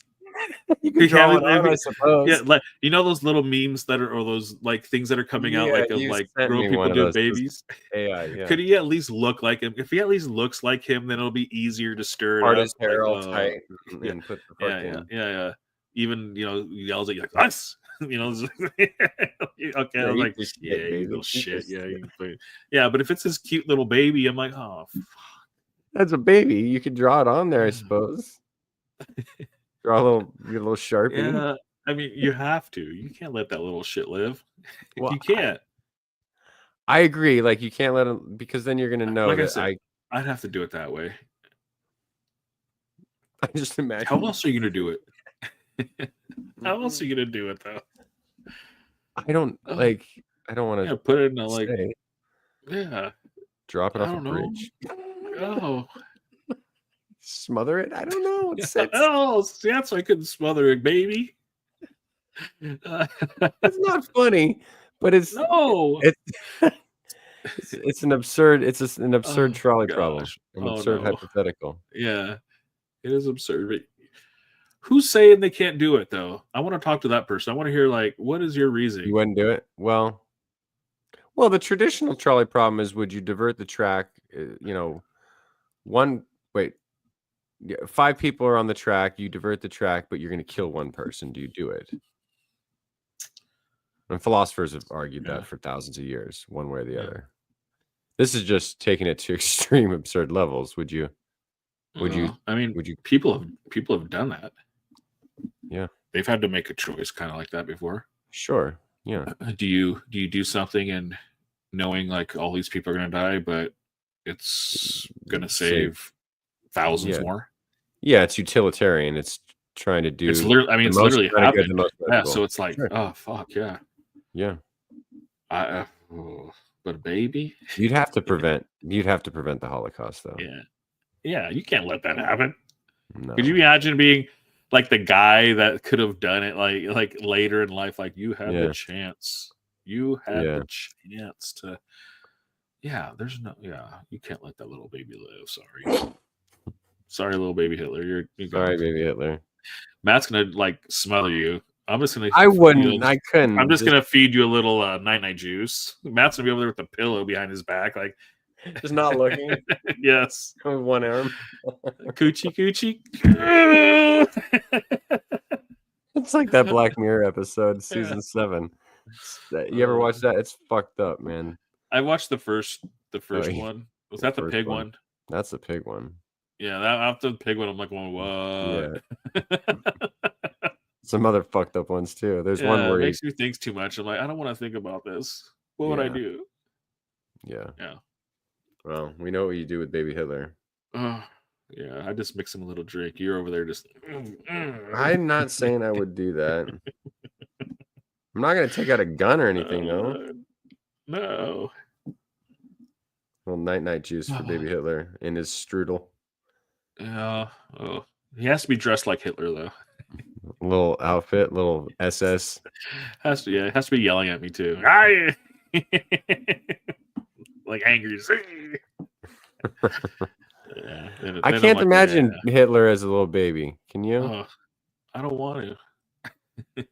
You can draw it on, I suppose. Yeah, like those little memes that are, or those like things that are coming out, like grown people do babies. AI, Could he at least look like him? If he at least looks like him, then it'll be easier to stir it Part up. His hair all tight and put the yeah. Even yells at you like us. Okay, I'm like, you little shit. Yeah, but if it's this cute little baby, I'm like, oh, fuck. That's a baby. You could draw it on there, I suppose. Draw get a little Sharpie. Yeah, I mean, you have to. You can't let that little shit live. Well, you can't. I agree. Like, you can't let him, because then you're gonna know. Like I'd have to do it that way. I just imagine. How else are you gonna do it? How else are you gonna do it though? I don't want to. Put it in a like. Yeah. Drop it I off a don't know. bridge. Oh. Smother it? I don't know. Oh, yeah, so I couldn't smother a baby. It's not funny, but it's No. it's an absurd. It's an absurd Oh, trolley gosh. problem. An Oh, absurd no. hypothetical. Yeah, it is absurd. But who's saying they can't do it though? I want to talk to that person. I want to hear like, what is your reasoning? You wouldn't do it? Well, the traditional trolley problem is: would you divert the track? Yeah, 5 people are on the track. You divert the track, but you're going to kill one person. Do you do it? And philosophers have argued that for thousands of years, one way or the other. This is just taking it to extreme, absurd levels. Would you? I mean, people have done that. Yeah, they've had to make a choice, kind of like that before. Sure. Yeah. Do you do something and knowing like all these people are going to die, but it's going to save thousands more? Yeah, it's utilitarian. It's trying to do. It's literally. I mean, it's literally happened. Yeah. So it's like, sure. Oh fuck yeah. Yeah. But a baby. You'd have to prevent the Holocaust, though. Yeah. Yeah. You can't let that happen. No. Could you imagine being like the guy that could have done it like later in life? Like you had the chance. You had the chance to. Yeah. There's no. Yeah. You can't let that little baby live. Sorry. Sorry, little baby Hitler. You're sorry, baby Hitler. Matt's gonna like smother you. I'm just gonna. I wouldn't. I couldn't. I'm just gonna feed you a little night juice. Matt's gonna be over there with the pillow behind his back, like just not looking. Yes, with one arm. Coochie. It's like that Black Mirror episode, season 7. You ever watch that? It's fucked up, man. I watched the first one. Was that the pig one? That's the pig one. Yeah, after the pig one, I'm like, what? Yeah. Some other fucked up ones too. There's one where it makes me think too much. I'm like, I don't want to think about this. What would I do? Yeah. Yeah. Well, we know what you do with baby Hitler. Yeah, I just mix him a little drink. You're over there just. I'm not saying I would do that. I'm not going to take out a gun or anything, though. No. Well, night juice for baby Hitler in his strudel. Yeah. Oh, he has to be dressed like Hitler, though. Little outfit, little SS. It has to be yelling at me too. Like angry. I can't imagine Hitler as a little baby. Can you? I don't want to.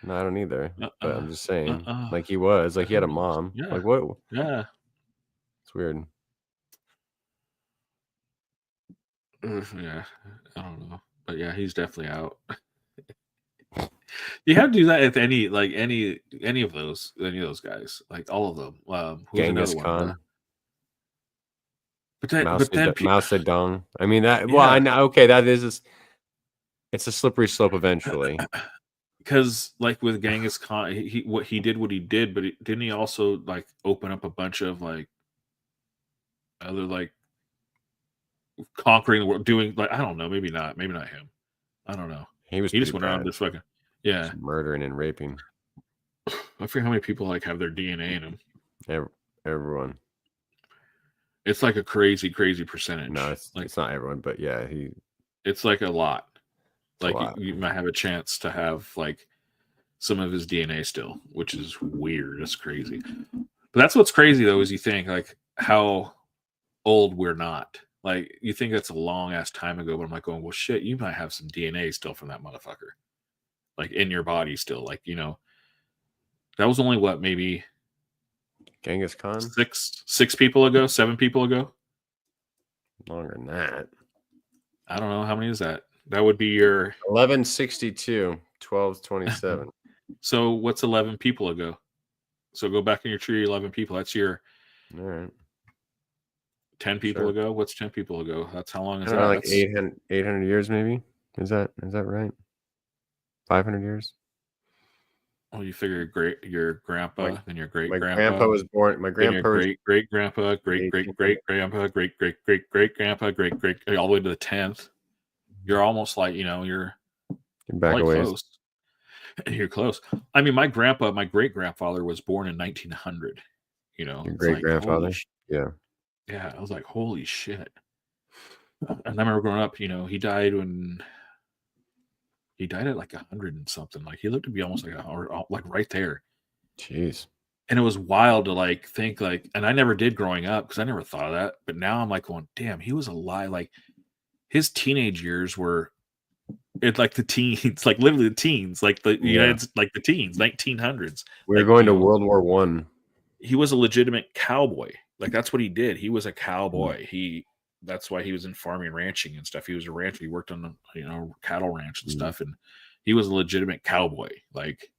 No, I don't either. But I'm just saying, like he was, like he had a mom. Yeah. Like what? Yeah. It's weird. Yeah, I don't know, but yeah, he's definitely out. You have to do that with any of those guys, like all of them. Genghis Khan. But then Mao Zedong. I mean that. Well, I know. Okay, that is. It's a slippery slope eventually. Because like with Genghis Khan, he did, but didn't he also like open up a bunch of like other like conquering the world, doing like I don't know, maybe not him. I don't know. He just went around just fucking just murdering and raping. I forget how many people like have their DNA in them. Everyone. It's like a crazy percentage. No, it's not everyone, but yeah, it's like a lot. Like you might have a chance to have like some of his DNA still, which is weird. It's crazy. But that's what's crazy though, is you think like how old we're not. Like you think that's a long ass time ago, but I'm like going, well shit, you might have some DNA still from that motherfucker. Like in your body still. Like, you know, that was only what, maybe Genghis Khan? 6 people ago, 7 people ago? Longer than that. I don't know. How many is that? That would be your 1162, 1227. So what's 11 people ago? So go back in your tree, 11 people. That's your all right. 10 people ago. What's 10 people ago? That's how long is that? Know, like 800 years, maybe. Is that right? 500 years. Oh, you figure your grandpa and your great grandpa. My grandpa was born. My grandpa was great grandpa, great grandpa, great grandpa, great all the way to the 10th. You're almost like, you know, you're back away. Close. You're close. I mean, my great grandfather was born in 1900. You know, Your it's great like, grandfather. Yeah. yeah. I was like, holy shit. And I remember growing up, you know, he died at like 100 and something. Like he looked to be almost like like right there. Jeez. And it was wild to like think like, and I never did growing up because I never thought of that. But now I'm like going, damn, he was alive. Like his teenage years were like the teens, like literally the teens, like the like the teens, 1900s. We were like, going to World War One. He was a legitimate cowboy. Like that's what he did. He was a cowboy. That's why he was in farming and ranching and stuff. He was a rancher. He worked on the cattle ranch and stuff, and he was a legitimate cowboy. Like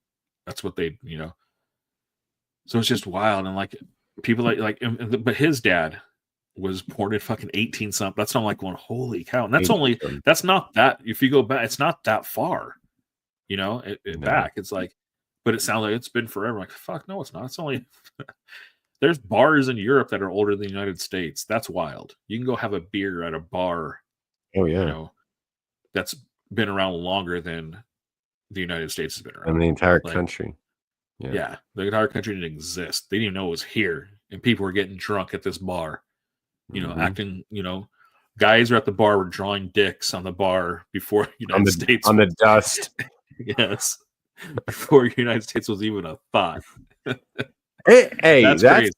that's what they So it's just wild, and like people but his dad was born at fucking 18 something. That's not like going holy cow. And that's not that. If you go back, it's not that far. Back. It's like, but it sounds like it's been forever. Like fuck, no, it's not. It's only. There's bars in Europe that are older than the United States. That's wild. You can go have a beer at a bar. Oh yeah. That's been around longer than the United States has been around. And the entire country. Yeah. The entire country didn't exist. They didn't even know it was here. And people were getting drunk at this bar. Acting, guys are at the bar were drawing dicks on the bar before United States. On the dust. Yes. Before United States was even a thought. Hey, that's crazy.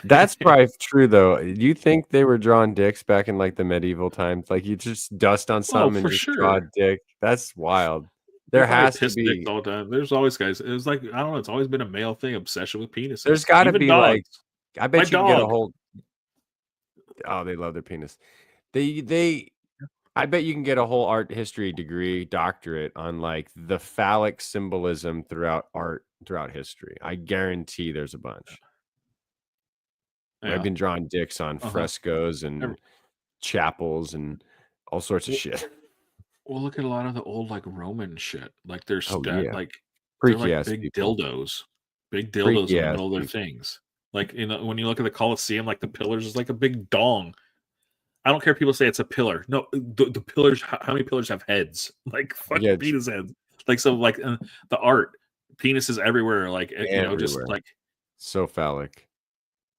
That's probably true though. You think they were drawing dicks back in like the medieval times? Like you just dust on something and just draw a dick. That's wild. There has to be all the time. There's always guys. It was like I don't know. It's always been a male thing, obsession with penises. There's got to be dogs. Like I bet you can get a whole. Oh, they love their penis. I bet you can get a whole art history degree, doctorate on like the phallic symbolism throughout history. I guarantee there's a bunch. Yeah. I've been drawing dicks on frescoes and chapels and all sorts of shit. Well, look at a lot of the old like Roman shit. Like there's like they're like big dildos in the middle of their things. Like when you look at the Colosseum, like the pillars is like a big dong. I don't care if people say it's a pillar. No, the pillars. How many pillars have heads? Like fucking penis heads. Like so, like the art, penises everywhere. Like everywhere. Just like so phallic.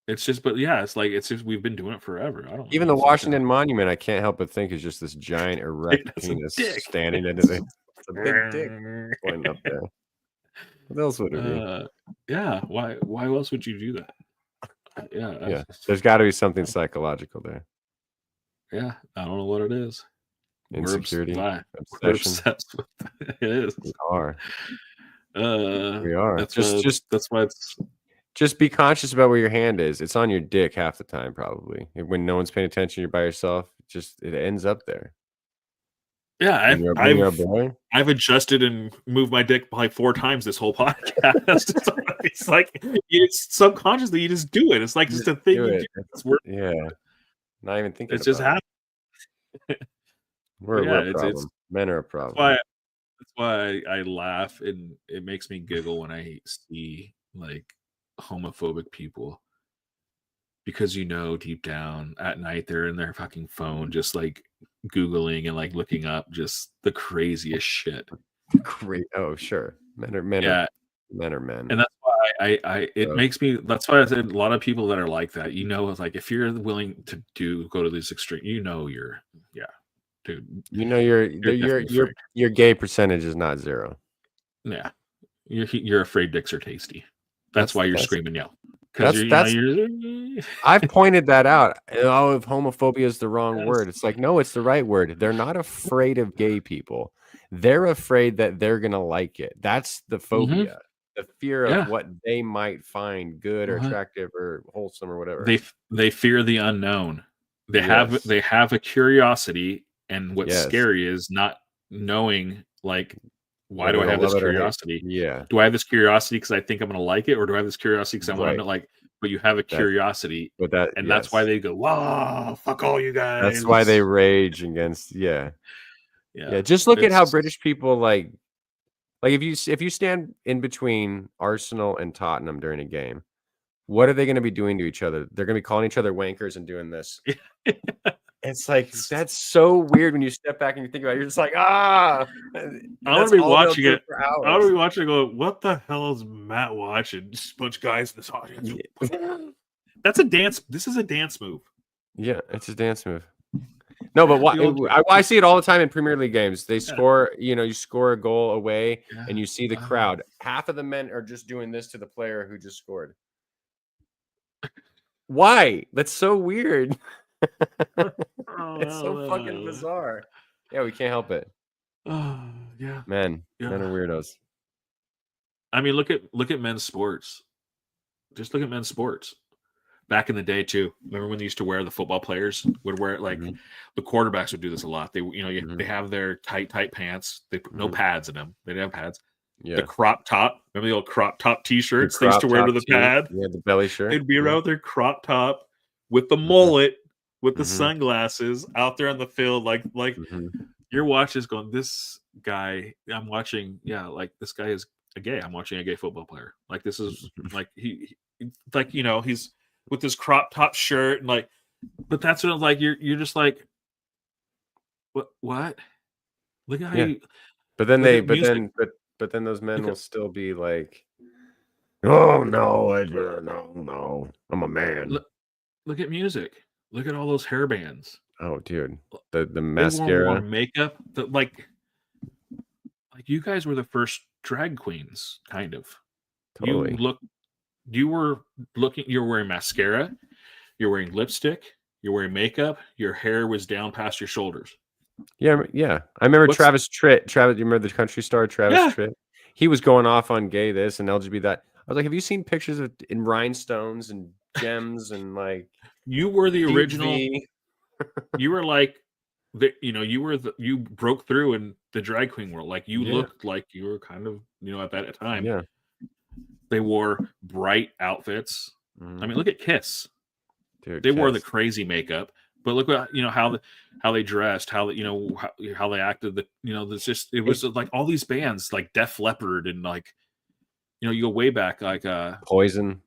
It's just, but yeah, it's just we've been doing it forever. I don't even the Washington Monument. I can't help but think is just this giant erect penis standing into the. It's a big dick pointing up there. What else would it be? Yeah. Why else would you do that? Yeah. There's got to be something psychological there. Yeah, I don't know what it is. Insecurity, we're obsessed with it. It is. We are. We are. That's why it's. Just be conscious about where your hand is. It's on your dick half the time, probably. When no one's paying attention, you're by yourself. It ends up there. Yeah, I've adjusted and moved my dick probably 4 times this whole podcast. It's like it's subconsciously you just do it. It's like just a thing you do. Yeah. Not even thinking. It's just happening. We're a problem. Men are a problem. That's why I laugh and it makes me giggle when I see like homophobic people, because deep down at night they're in their fucking phone just like Googling and like looking up just the craziest shit. Great. Oh, sure. Men are men. And that's why it makes me. That's why I said a lot of people that are like that. It's like if you're willing to go to this extreme, you're dude. Your gay percentage is not 0. Yeah, you're afraid dicks are tasty. That's why you're screaming yell. I've pointed that out. Oh, if homophobia is the wrong word, it's like no, it's the right word. They're not afraid of gay people. They're afraid that they're gonna like it. That's the phobia. The fear of what they might find good or attractive or wholesome or whatever. They fear the unknown. They have a curiosity, and what's scary is not knowing like why do I have this curiosity? Yeah. Do I have this curiosity because I think I'm gonna like it, or do I have this curiosity because I want to like? But you have a curiosity, that's why they go, "Wow, fuck all you guys." That's why they rage against. Yeah. Just look at how British people like if you stand in between Arsenal and Tottenham during a game, what are they going to be doing to each other? They're going to be calling each other wankers and doing this. It's like that's so weird when you step back and you think about it. You're just like, I'm gonna be watching it. I'm gonna be watching it going, what the hell is Matt watching? Just a bunch of guys in this audience. Yeah. That's a dance. This is a dance move. Yeah, it's a dance move. No, but I see it all the time in Premier League games. They score, you score a goal away and you see the crowd. Half of the men are just doing this to the player who just scored. Why? That's so weird. It's so fucking bizarre. Yeah, we can't help it. Yeah. Men are weirdos. I mean, look at men's sports. Just look at men's sports. Back in the day too. Remember when they used to wear the football players would wear it like the quarterbacks would do this a lot. They they have their tight pants. They put no pads in them. They didn't have pads. Yeah. The crop top. Remember the old crop top t-shirts they used to wear to the pad? Yeah, the belly shirt. They'd be around their crop top with the mullet, with the sunglasses out there on the field, like your watch is going, this guy I'm watching, like this guy is a gay. I'm watching a gay football player. Like this is like he's with this crop top shirt and like, but that's what like you're just like, what? Look at how you. But then but then those men will still be like, oh no, no, I'm a man. Look at music. Look at all those hair bands. Oh, dude, the mascara, makeup. Like you guys were the first drag queens, kind of. Totally. You were wearing mascara, you're wearing lipstick, you're wearing makeup, your hair was down past your shoulders. Yeah. I remember Travis Tritt. You remember the country star Travis Tritt? He was going off on gay this and LGBT that. I was like, have you seen pictures in rhinestones and gems and like? You were the original. You were like you broke through in the drag queen world. Like you looked like you were kind of at that time. Yeah. They wore bright outfits. I mean, look at Kiss. Dude, they wore the crazy makeup, but look at how they dressed, how they acted. It was like all these bands like Def Leppard and like you go way back like Poison.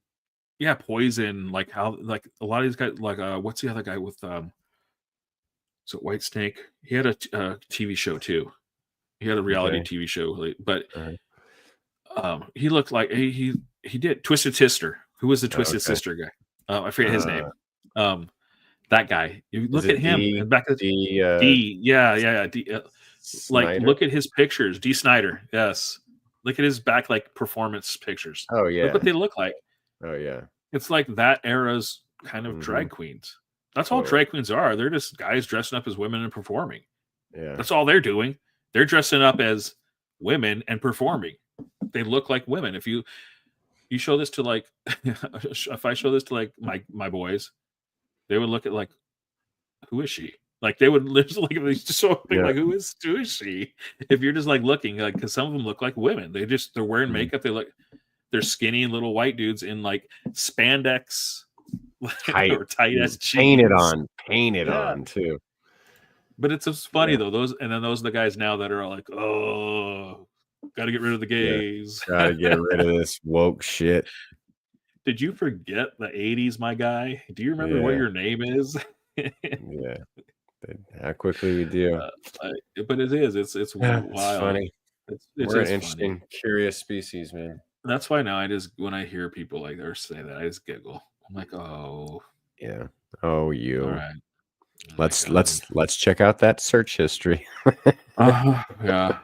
Yeah, Poison. Like how like a lot of these guys like what's the other guy with so Whitesnake? He had a TV show too. He had a reality TV show, but he looked like he did Twisted Sister. Who was the Twisted Sister guy? I forget his name. That guy. You look at him and back at D. Yeah. D, like look at his pictures. D. Snyder. Yes. Look at his back like performance pictures. Oh yeah. Look what they look like. Oh yeah. It's like that era's kind of drag queens. That's all drag queens are. They're just guys dressing up as women and performing. Yeah. That's all they're doing. They're dressing up as women and performing. They look like women. If you show this to like if I show this to like my boys, they would look at like, who is she? Like they would like like who is she? If you're just like looking like because some of them look like women. They're wearing makeup. They're skinny little white dudes in like spandex or tight ass jeans. Painted on too. But it's just funny though. Those are the guys now that are all like, oh, gotta get rid of the gays. Gotta get rid of this woke shit. Did you forget the 80s, my guy? Do you remember what your name is? Yeah. How quickly we do. But it is. It's wild. It's funny. We're an interesting, curious species, man. That's why now when I hear people like or say that, I just giggle. I'm like, oh. Yeah. Oh, you. All right. Let's check out that search history. Yeah.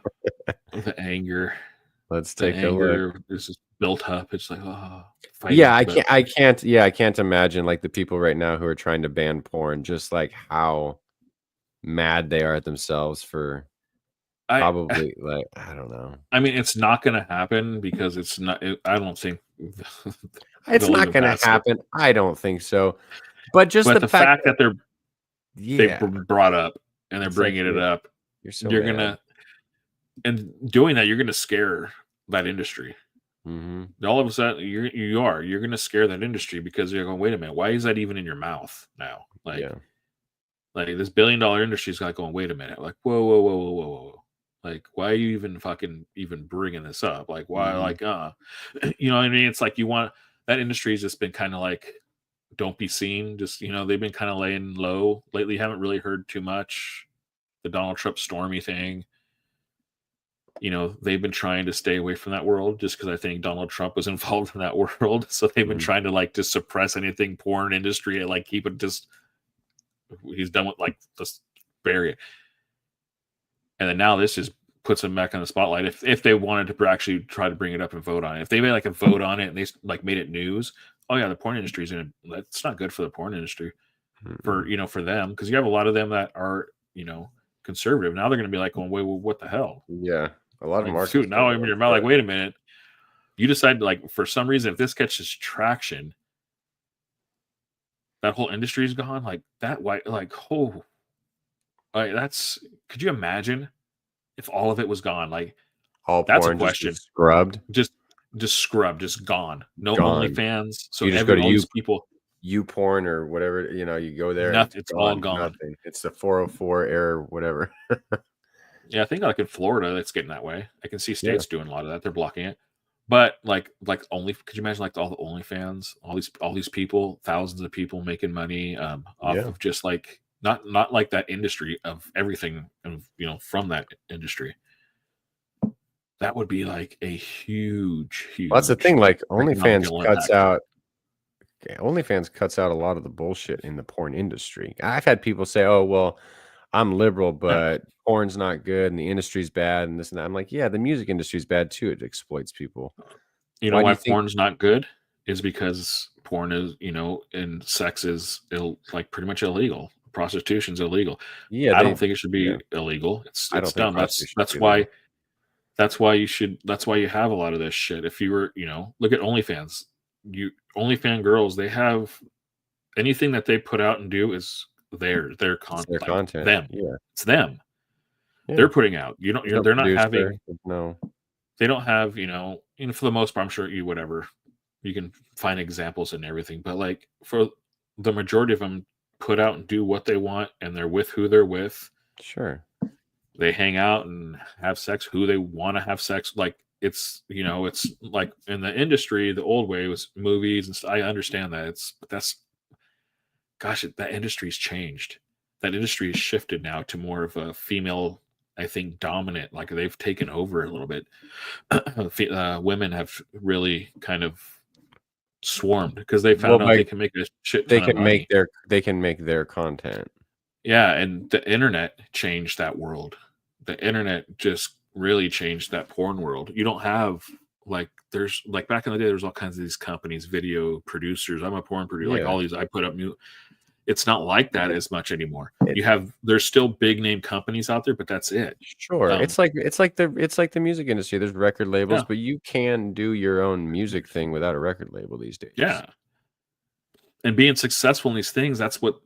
The anger. Let's take a look. This is built up. It's like, I can't imagine like the people right now who are trying to ban porn, just like how mad they are at themselves for probably like I don't know. I mean, it's not going to happen because it's not. I don't think it's not going to happen. I don't think so. But just the fact that they brought up and they're bringing it up, you're gonna. And doing that, you're going to scare that industry. All of a sudden, you're going to scare that industry because you're going, wait a minute, why is that even in your mouth now? Like this $1 billion industry is like going, wait a minute, like whoa. Like, why are you even bringing this up? like why you know what I mean? It's like you want that industry has just been kind of like don't be seen. Just, they've been kind of laying low lately. Haven't really heard too much. The Donald Trump Stormy thing. They've been trying to stay away from that world just because I think Donald Trump was involved in that world. So they've been trying to like just suppress anything porn industry and like keep it just. He's done with like this barrier. And then now this just puts him back on the spotlight. If they wanted to actually try to bring it up and vote on it, if they made like a vote on it and they like made it news, oh yeah, the porn industry is that's not good for the porn industry, for for them, because you have a lot of them that are conservative. Now they're going to be like, going, wait, well, what the hell? Yeah, a lot of markets. Dude, now I'm in your mouth. Like, wait a minute. You decide like for some reason if this catches traction, that whole industry is gone. Like that. Why? Like that's. Could you imagine if all of it was gone? Like all that's porn a question. Just scrubbed. Just scrubbed. Just gone. No OnlyFans. So you just go to people. YouPorn or whatever. You go there. Nothing. It's all gone. Nothing. It's the 404 error, whatever. Yeah, I think like in Florida, it's getting that way. I can see states doing a lot of that. They're blocking it. But like only, could you imagine like all the OnlyFans, all these people, thousands of people making money off of just like not like that industry of everything, from that industry. That would be like a huge. Well, that's the thing. Like OnlyFans cuts out a lot of the bullshit in the porn industry. I've had people say, "Oh, well, I'm liberal, but porn's not good and the industry's bad and this and that." I'm like, yeah, the music industry's bad too. It exploits people. You know why porn's not good is because porn is, and sex is like pretty much illegal. Prostitution's illegal. Yeah, I don't think it should be illegal. It's dumb. That's why you have a lot of this shit. If you were, look at OnlyFans. OnlyFans girls, they have anything that they put out and do is their content. Their content. Them. Yeah. It's them. Yeah. They're putting out. They're not having. No. They don't have. For the most part, I'm sure you can find examples and everything, but like for the majority of them, put out and do what they want, and they're with who they're with. Sure. They hang out and have sex who they want to have sex. Like it's like in the industry, the old way was movies and stuff. I understand that that industry's changed. That industry has shifted now to more of a female, I think, dominant. Like they've taken over a little bit. Women have really kind of swarmed because they found out they can make a shit. They can make their content. Yeah, and the internet changed that world. The internet just really changed that porn world. You don't have there's like back in the day, there's all kinds of these companies, video producers. I'm a porn producer. Like all these, I put up new. It's not like that as much anymore. There's still big name companies out there, but that's it. Sure. It's like the music industry. There's record labels, but you can do your own music thing without a record label these days. Yeah. And being successful in these things, that's what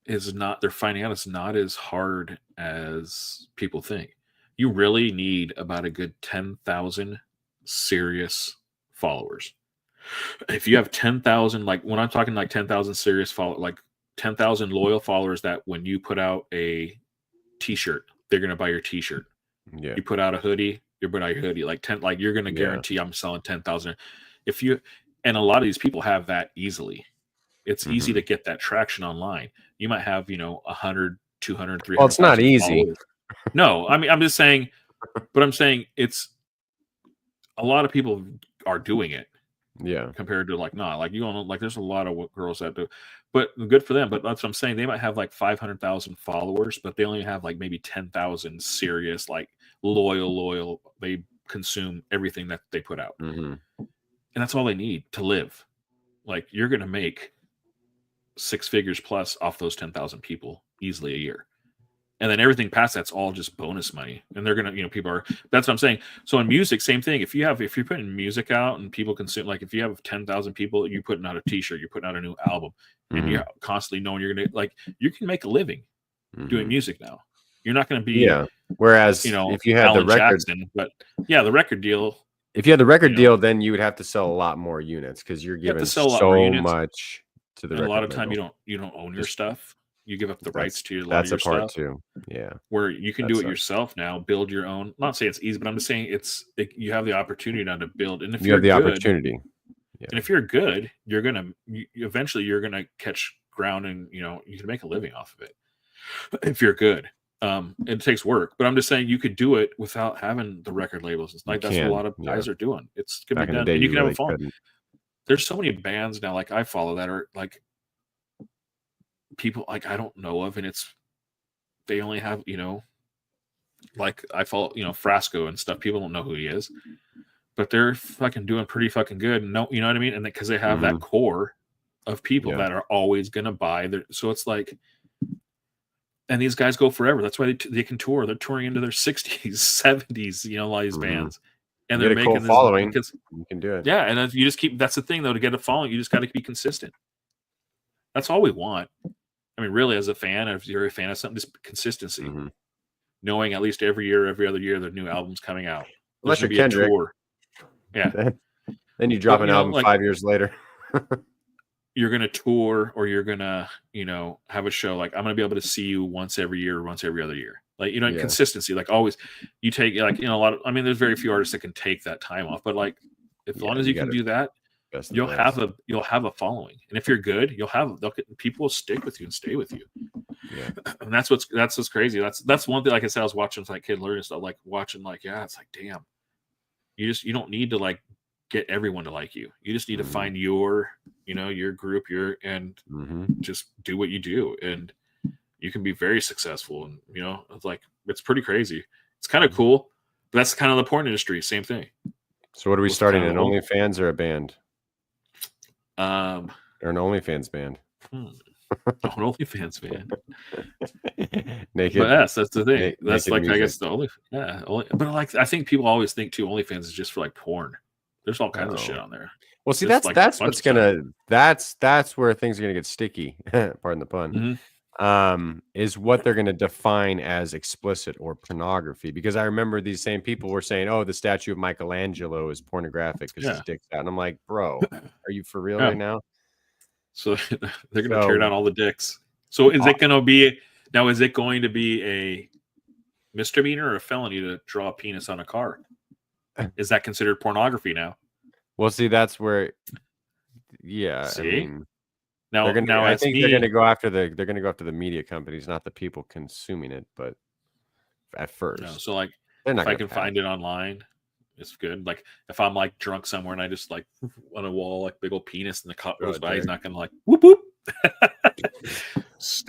they're finding out it's not as hard as people think. You really need about a good 10,000 serious followers. If you have 10,000, like when I'm talking like 10,000 serious followers, like 10,000 loyal followers that when you put out a t-shirt, they're going to buy your t-shirt. Yeah. You put out a hoodie, you're going to buy your hoodie. Like you're going to guarantee I'm selling 10,000. And a lot of these people have that easily. It's easy to get that traction online. You might have, 100, 200, 300. Well, it's not easy. No, I mean, I'm just saying, but I'm saying it's a lot of people are doing it. Yeah. Compared to there's a lot of girls that do, but good for them. But that's what I'm saying. They might have like 500,000 followers, but they only have like maybe 10,000 serious, like loyal. They consume everything that they put out. And that's all they need to live. Like you're going to make 6 figures plus off those 10,000 people easily a year. And then everything past that's all just bonus money. And they're gonna, that's what I'm saying. So in music, same thing. If you're putting music out and people consume, like if you have 10,000 people, you're putting out a t-shirt, you're putting out a new album, and you're constantly knowing you're gonna you can make a living doing music now. You're not gonna be Whereas if you had Alan the record, Jackson, but the record deal. If you had the record deal, then you would have to sell a lot more units because you're giving so much to the. And a lot of time you don't own your stuff. You give up the rights to your that's a part stuff, too. Yeah. Where you can do it yourself now, build your own. Not say it's easy, but I'm just saying you have the opportunity now to build. And if you have the opportunity. And if you're good, eventually you're gonna catch ground, and you can make a living off of it if you're good. It takes work, but I'm just saying you could do it without having the record labels. It's like that's what a lot of guys are doing. It's could be done, and you can have a phone. There's so many bands now, like I follow, that are like people like I don't know of, and they only have like I follow Frasco and stuff. People don't know who he is, but they're fucking doing pretty fucking good. No, you know what I mean? And because they have that core of people that are always gonna buy their. So it's like, and these guys go forever. That's why they can tour. They're touring into their 60s, 70s. A lot of these bands. And they're making this following. You can do it. Yeah, and you just keep. That's the thing, though. To get a following, you just got to be consistent. That's all we want. I mean, really, as a fan, if you're a fan of something, just consistency. Knowing at least every year, every other year, the new album's coming out. Unless you're Kendrick. Yeah. Then you drop an album 5 years later. You're gonna tour, or you're gonna, have a show. Like I'm gonna be able to see you once every year, or once every other year. Like consistency. Like always, you take a lot of. I mean, there's very few artists that can take that time off. But like, as long as you can do that, you'll have a following. And if you're good, people will stick with you and stay with you. Yeah. And that's what's crazy. That's one thing. Like I said, I was watching like Kid Learning stuff. Like watching it's like damn. You don't need to like get everyone to like you. You just need to find your group, and just do what you do, and you can be very successful. And it's like it's pretty crazy. It's kind of cool, but that's kind of the porn industry. Same thing. So what are we starting? An OnlyFans or a band? Or an OnlyFans band? An OnlyFans band. Naked. But yes, that's the thing. That's like music. I guess the only. But like I think people always think too OnlyFans is just for like porn. There's all kinds of shit on there. Well, see, that's what's that's where things are gonna get sticky. Pardon the pun. Is what they're gonna define as explicit or pornography. Because I remember these same people were saying, "Oh, the statue of Michelangelo is pornographic because his dick's out," and I'm like, "Bro, are you for real right now?" So they're gonna tear down all the dicks. So is it going to be a misdemeanor or a felony to draw a penis on a car? Is that considered pornography now? Well, see, that's where, yeah. See? I mean, I think they're going to go after the media companies, not the people consuming it. But at first, so like, if I can find it online, it's good. Like if I'm like drunk somewhere and I just like on a wall like big old penis and the cop goes by, he's not going to like whoop whoop.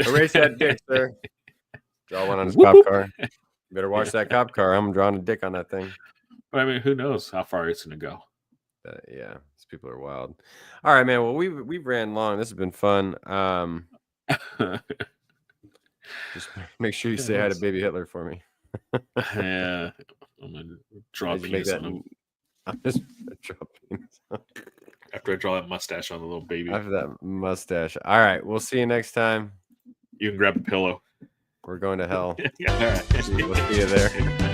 Erase that dick, sir. Draw one on his cop car. You better watch that cop car. I'm drawing a dick on that thing. But I mean, who knows how far it's going to go? Yeah, these people are wild. All right, man. Well, we've ran long. This has been fun. Just make sure you say hi to Baby Hitler for me. Yeah, I'm gonna draw a penis on him. I'm just draw a penis on him. After I draw that mustache on the little baby. After that mustache. All right. We'll see you next time. You can grab a pillow. We're going to hell. Yeah, all right. We'll see you there.